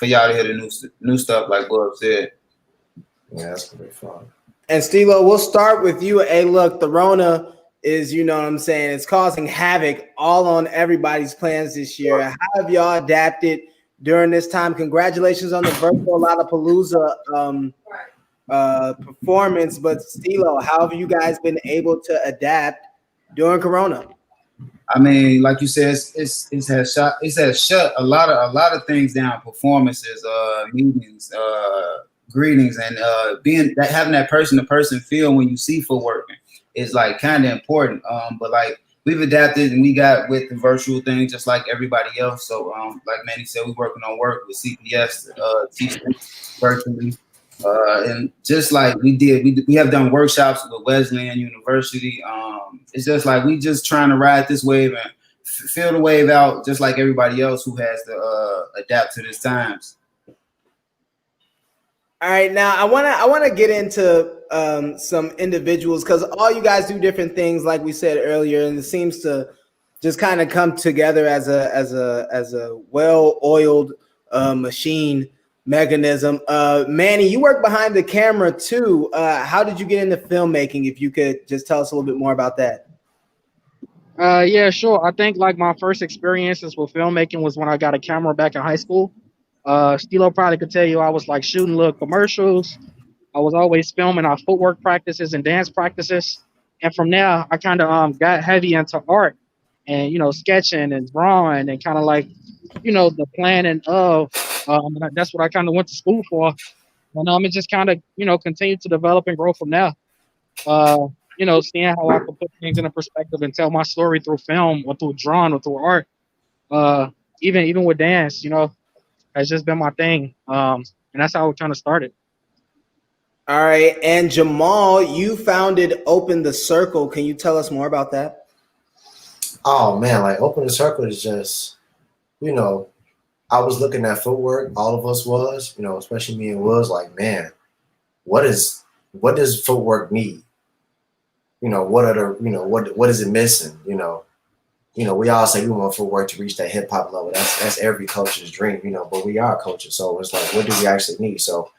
y'all to hear the new stuff, like Bob said. Yeah, that's gonna be fun. And Stilo, we'll start with you. Hey, look, the Rona is, you know what I'm saying, it's causing havoc all on everybody's plans this year. How have y'all adapted during this time? Congratulations on the virtual Lollapalooza performance, but Stilo, how have you guys been able to adapt during Corona? I mean, like you said, it has shut a lot of things down. Performances, meetings, greetings, and having that person-to-person feel when you see footwork is like kind of important. But like we've adapted and we got with the virtual thing just like everybody else. So like Manny said, we're working on work with CPS, teaching virtually. And just like we have done workshops with Wesleyan University. It's just like we just trying to ride this wave and feel the wave out, just like everybody else who has to adapt to these times. All right, now I wanna get into some individuals because all you guys do different things, like we said earlier, and it seems to just kind of come together as a well-oiled machine mechanism. Manny, you work behind the camera too. How did you get into filmmaking? If you could just tell us a little bit more about that. Yeah, sure. I think like my first experiences with filmmaking was when I got a camera back in high school. Stilo probably could tell you I was like shooting little commercials. I was always filming our footwork practices and dance practices. And from there, I kind of got heavy into art and, sketching and drawing and kind of like, the planning of, that's what I kind of went to school for. And it just kind of, continued to develop and grow from there. Seeing how I could put things in a perspective and tell my story through film or through drawing or through art. Even with dance, has just been my thing. And that's how it kind of started. All right. And Jamal, you founded Open the Circle. Can you tell us more about that? Oh man, like Open the Circle is just, I was looking at footwork, all of us was, especially me and was like, man, what does footwork need? What are the, what is it missing? We all say we want footwork to reach that hip hop level. That's every coach's dream, but we are coaches. So it's like, what do we actually need? So,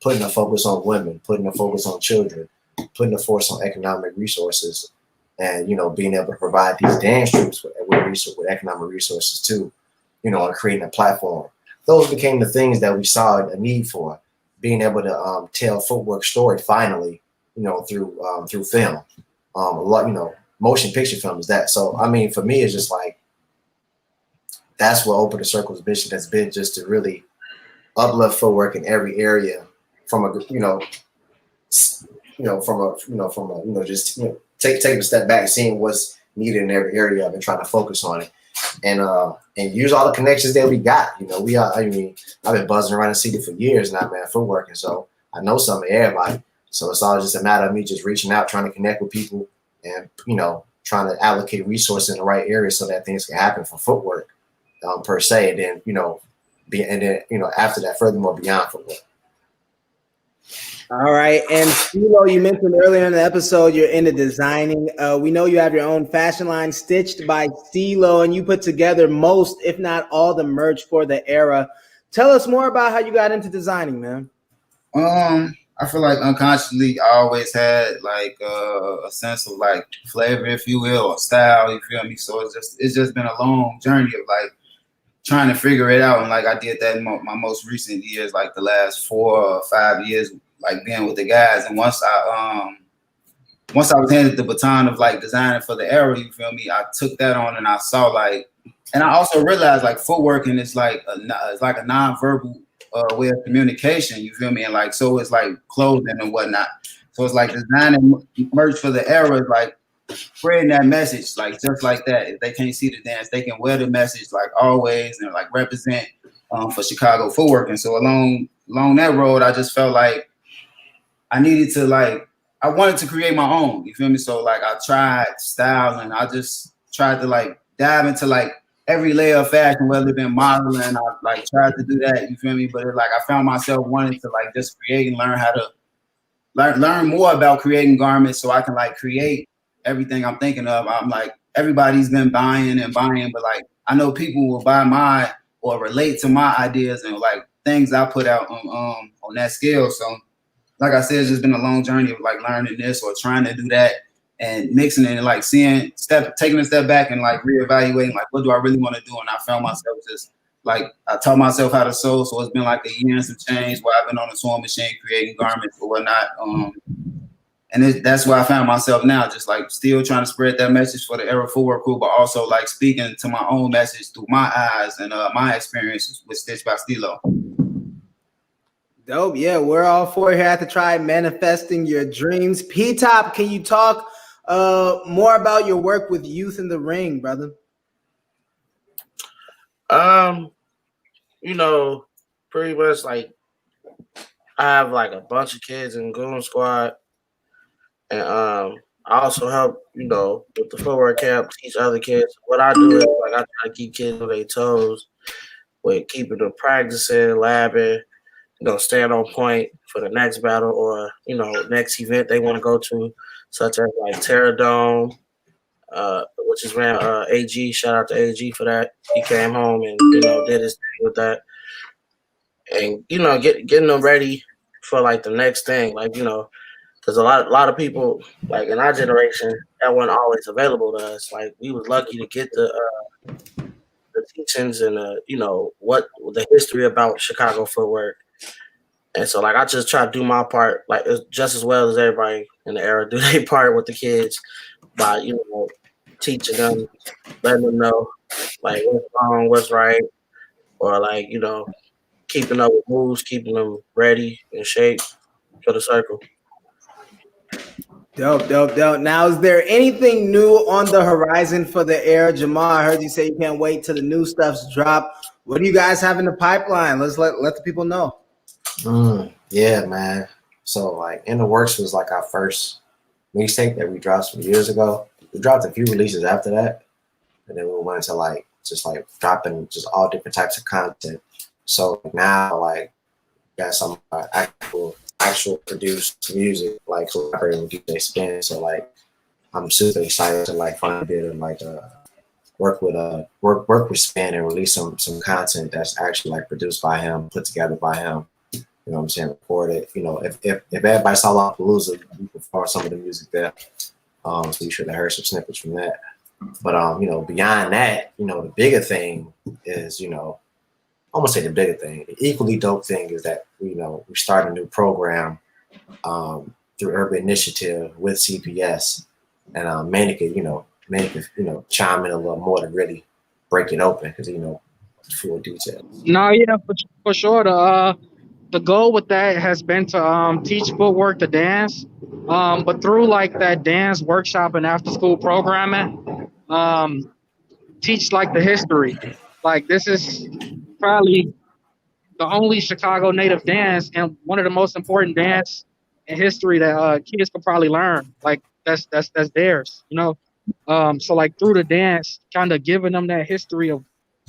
putting a focus on women, putting a focus on children, putting a force on economic resources, and, being able to provide these dance troops with economic resources too, and creating a platform. Those became the things that we saw a need for, being able to tell footwork story finally, through film. A lot, motion picture film is that. So, I mean, for me, it's just like, that's what Open the Circle's mission has been, just to really uplift footwork in every area from just taking a step back, seeing what's needed in every area of it, trying to focus on it, and use all the connections that we got. I've been buzzing around the city for years now, man, footwork, and so I know some of everybody. So it's all just a matter of me just reaching out, trying to connect with people, and trying to allocate resources in the right area so that things can happen for footwork per se, and then after that, furthermore beyond footwork. All right. And Stilo, you mentioned earlier in the episode you're into designing. We know you have your own fashion line, Stitched by Stilo, and you put together most, if not all, the merch for the Era. Tell us more about how you got into designing, man. I feel like unconsciously I always had like a sense of like flavor, if you will, or style, you feel me? So it's just been a long journey of like trying to figure it out. And like I did that in my most recent years, like the last 4 or 5 years, like being with the guys. And once I was handed the baton of like designing for the Era, you feel me? I took that on and I saw like, and I also realized like footworking is like a nonverbal way of communication, you feel me? And like, so it's like clothing and whatnot. So it's like designing merch for the Era is like spreading that message, like just like that. If they can't see the dance, they can wear the message like always and like represent for Chicago footwork. And so along that road, I just felt like I needed to I wanted to create my own, you feel me? So like I tried styles and I just tried to like dive into like every layer of fashion, whether it been modeling, I like tried to do that, you feel me? But I found myself wanting to like just create and learn how to learn more about creating garments so I can like create everything I'm thinking of. I'm like, everybody's been buying, but like I know people will buy my or relate to my ideas and like things I put out on that scale. So like I said, it's just been a long journey of like learning this or trying to do that and mixing it and like taking a step back and like reevaluating like what do I really want to do. And I found myself just like I taught myself how to sew, so it's been like a year and some change where I've been on the sewing machine creating garments or whatnot. And that's where I found myself now, just like still trying to spread that message for the Era Footwork Crew, but also like speaking to my own message through my eyes and my experiences with Stitched by Stilo. Dope. Yeah, we're all for here at the Tribe manifesting your dreams. P-Top, can you talk more about your work with Youth in the Ring, brother? Pretty much like I have like a bunch of kids in Goon Squad. And I also help, with the footwork camp, teach other kids. What I do is like I try to keep kids on their toes with keeping them practicing, labbing, staying on point for the next battle or, next event they want to go to, such as like Terror Dome, which is ran AG. Shout out to AG for that. He came home and, did his thing with that. And, getting them ready for like the next thing, like, because a lot of people, like in our generation, that wasn't always available to us. Like we was lucky to get the teachings and what the history about Chicago footwork. And so like I just try to do my part, like just as well as everybody in the Era do their part with the kids by teaching them, letting them know like what's wrong, what's right, or like keeping up with moves, keeping them ready in shape for the circle. Dope. Now, is there anything new on the horizon for the Era? Jamal, I heard you say you can't wait till the new stuff's drop. What do you guys have in the pipeline? Let's let the people know. Yeah, man. So like in the works was like our first mixtape that we dropped some years ago. We dropped a few releases after that, and then we went to like just like dropping just all different types of content. So now like got some actual produced music, like collaborating with DJ Spin. So like I'm super excited to like find a bit of like work with Spin and release some content that's actually like produced by him, put together by him. You know what I'm saying? Recorded. If everybody saw Lollapalooza, we perform some of the music there. So you should have heard some snippets from that. But beyond that, the bigger thing is, I'm gonna say the bigger thing. The equally dope thing is that we start a new program through Urban Initiative with CPS, and Manny could chime in a little more to really break it open because full details. No, yeah, for sure. The goal with that has been to teach footwork to dance. But through like that dance workshop and after school programming, teach like the history. Like this is probably the only Chicago native dance and one of the most important dance in history that kids could probably learn. Like that's theirs, you know. So like through the dance, kind of giving them that history of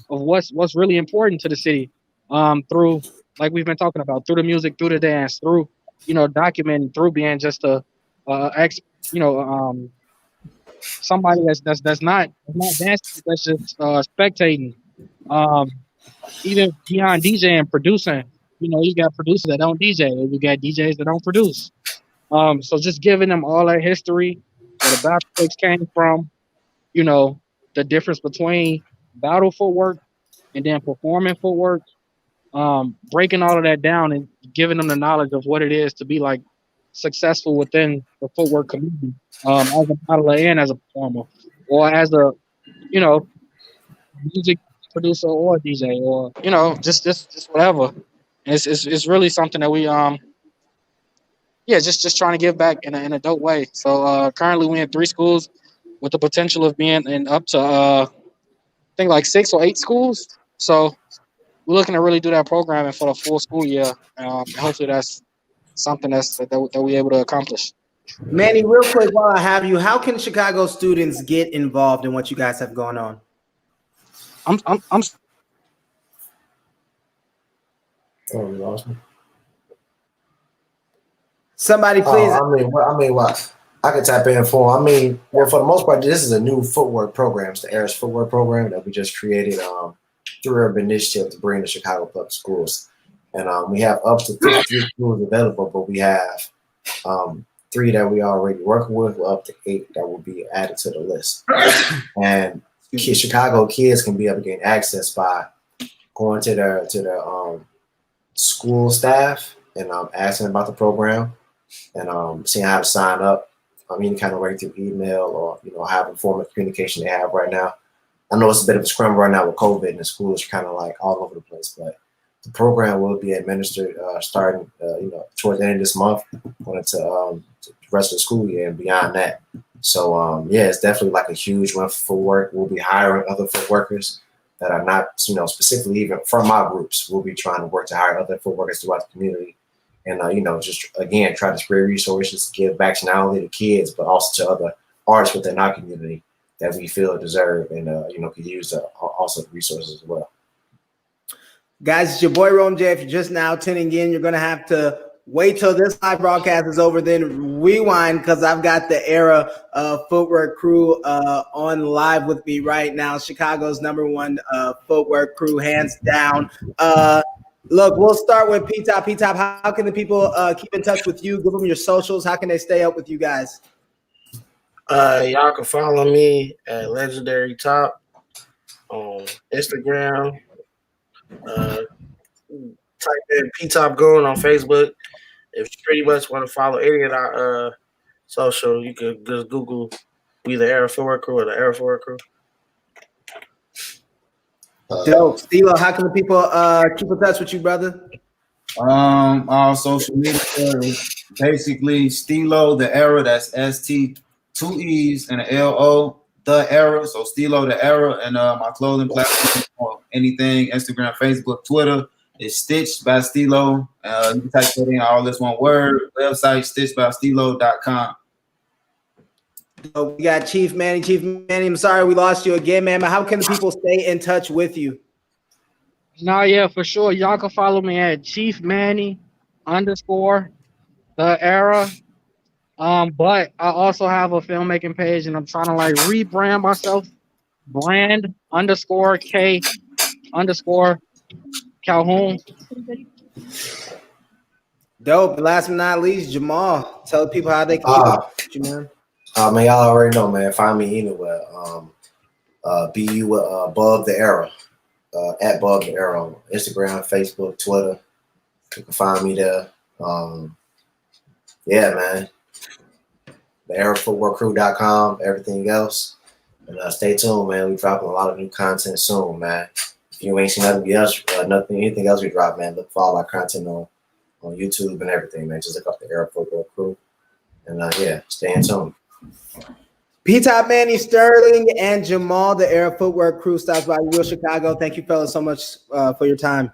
what's really important to the city. Through like we've been talking about, through the music, through the dance, through documenting, through being just a ex, you know, somebody that's not dancing, that's just spectating. Um, Even beyond DJing and producing, you got producers that don't DJ, and you got DJs that don't produce. So just giving them all that history, where the battle breaks came from, you know, the difference between battle footwork and then performing footwork, breaking all of that down and giving them the knowledge of what it is to be like successful within the footwork community, as a battler and as a performer, or as a, you know, music producer or DJ, or just whatever. It's really something that we yeah, just trying to give back in a dope way. So currently we in 3 schools with the potential of being in up to I think like 6 or 8 schools. So we're looking to really do that programming for the full school year. And hopefully that's something that we able to accomplish. Manny, real quick while I have you, how can Chicago students get involved in what you guys have going on? I'm Oh, you lost me. Somebody please. I mean, what? I can tap in for. I mean, well, for the most part, this is a new footwork program. It's the Era Footwork Program that we just created through Urban Initiative to bring to Chicago public schools. And we have up to 53 schools available, but we have 3 that we already working with. We're up to 8 that will be added to the list. And Chicago kids can be able to gain access by going to their school staff and asking about the program and seeing how to sign up. Any kind of way through email or however form of communication they have right now. I know it's a bit of a scramble right now with COVID and the schools are kind of like all over the place, but the program will be administered starting towards the end of this month, going into the rest of the school year and beyond that. So yeah, it's definitely like a huge one for work. We'll be hiring other foot workers that are not specifically even from my groups. We'll be trying to work to hire other foot workers throughout the community. And, just, again, try to spread resources to give back to not only the kids, but also to other artists within our community that we feel deserve and, could use also the resources as well. Guys, it's your boy Rome J. If you're just now tuning in, you're going to have to wait till this live broadcast is over, then rewind, because I've got the Era Footwork Crew on live with me right now. Chicago's #1 footwork crew, hands down. Look, we'll start with P-Top. P-Top, how can the people keep in touch with you? Give them your socials. How can they stay up with you guys? Y'all can follow me at Legendary Top on Instagram. Type in P-Top Goon on Facebook. If you pretty much want to follow any of our social, you could just Google either Era Footwork Crew or the Era Footwork Crew. Dope. Stilo, how can the people keep in touch with you, brother? Our social media is basically Stilo the Era. That's ST 2 E's and an LO the Era. So Stilo the Era, and my clothing platform or anything, Instagram, Facebook, Twitter is Stitched by Stilo. You can type that in, all this one word. Website stitchedbystilo.com. We got Chief Manny. Chief Manny, I'm sorry we lost you again, man. But how can the people stay in touch with you? No, yeah, for sure. Y'all can follow me at Chief Manny _ the Era. But I also have a filmmaking page, and I'm trying to like rebrand myself. Brand _K _Calhoun. Dope. And last but not least, Jamal. Tell people how they can keep up with you, man. Man, y'all already know, man. Find me anywhere. BU above the Era. At above the Era on Instagram, Facebook, Twitter. You can find me there. Yeah, man. The EraFootworkCrew.com, everything else. And stay tuned, man. We dropping a lot of new content soon, man. If you ain't seen anything else we drop, man, look for all our content on YouTube and everything, man. Just look up the Era Footwork Crew. And yeah, stay in tune. P-Top Manny Sterling and Jamal, the Era Footwork Crew, stops by Real Chicago. Thank you, fellas, so much for your time.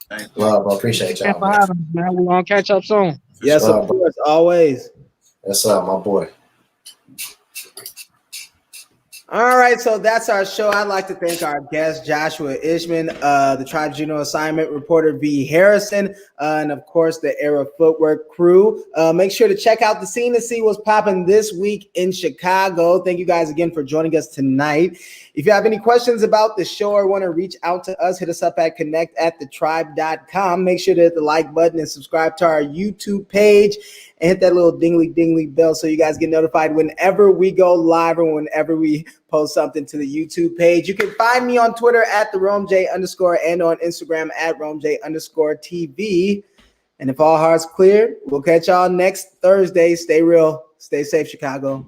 Thank you. Love, I appreciate y'all. Thanks for having us, man. We're gonna catch up soon. Yes, of course, always. That's my boy. All right, so that's our show. I'd like to thank our guest, Joshua Ishman, the Tribe General Assignment reporter, V. Harrison, and of course, the Era Footwork Crew. Make sure to check out the scene to see what's popping this week in Chicago. Thank you guys again for joining us tonight. If you have any questions about the show or want to reach out to us, hit us up at connect@thetribe.com. Make sure to hit the like button and subscribe to our YouTube page and hit that little dingly bell so you guys get notified whenever we go live or whenever we post something to the YouTube page. You can find me on Twitter at the RomeJ_ and on Instagram at RomeJ_TV. And if all hearts clear, we'll catch y'all next Thursday. Stay real. Stay safe, Chicago.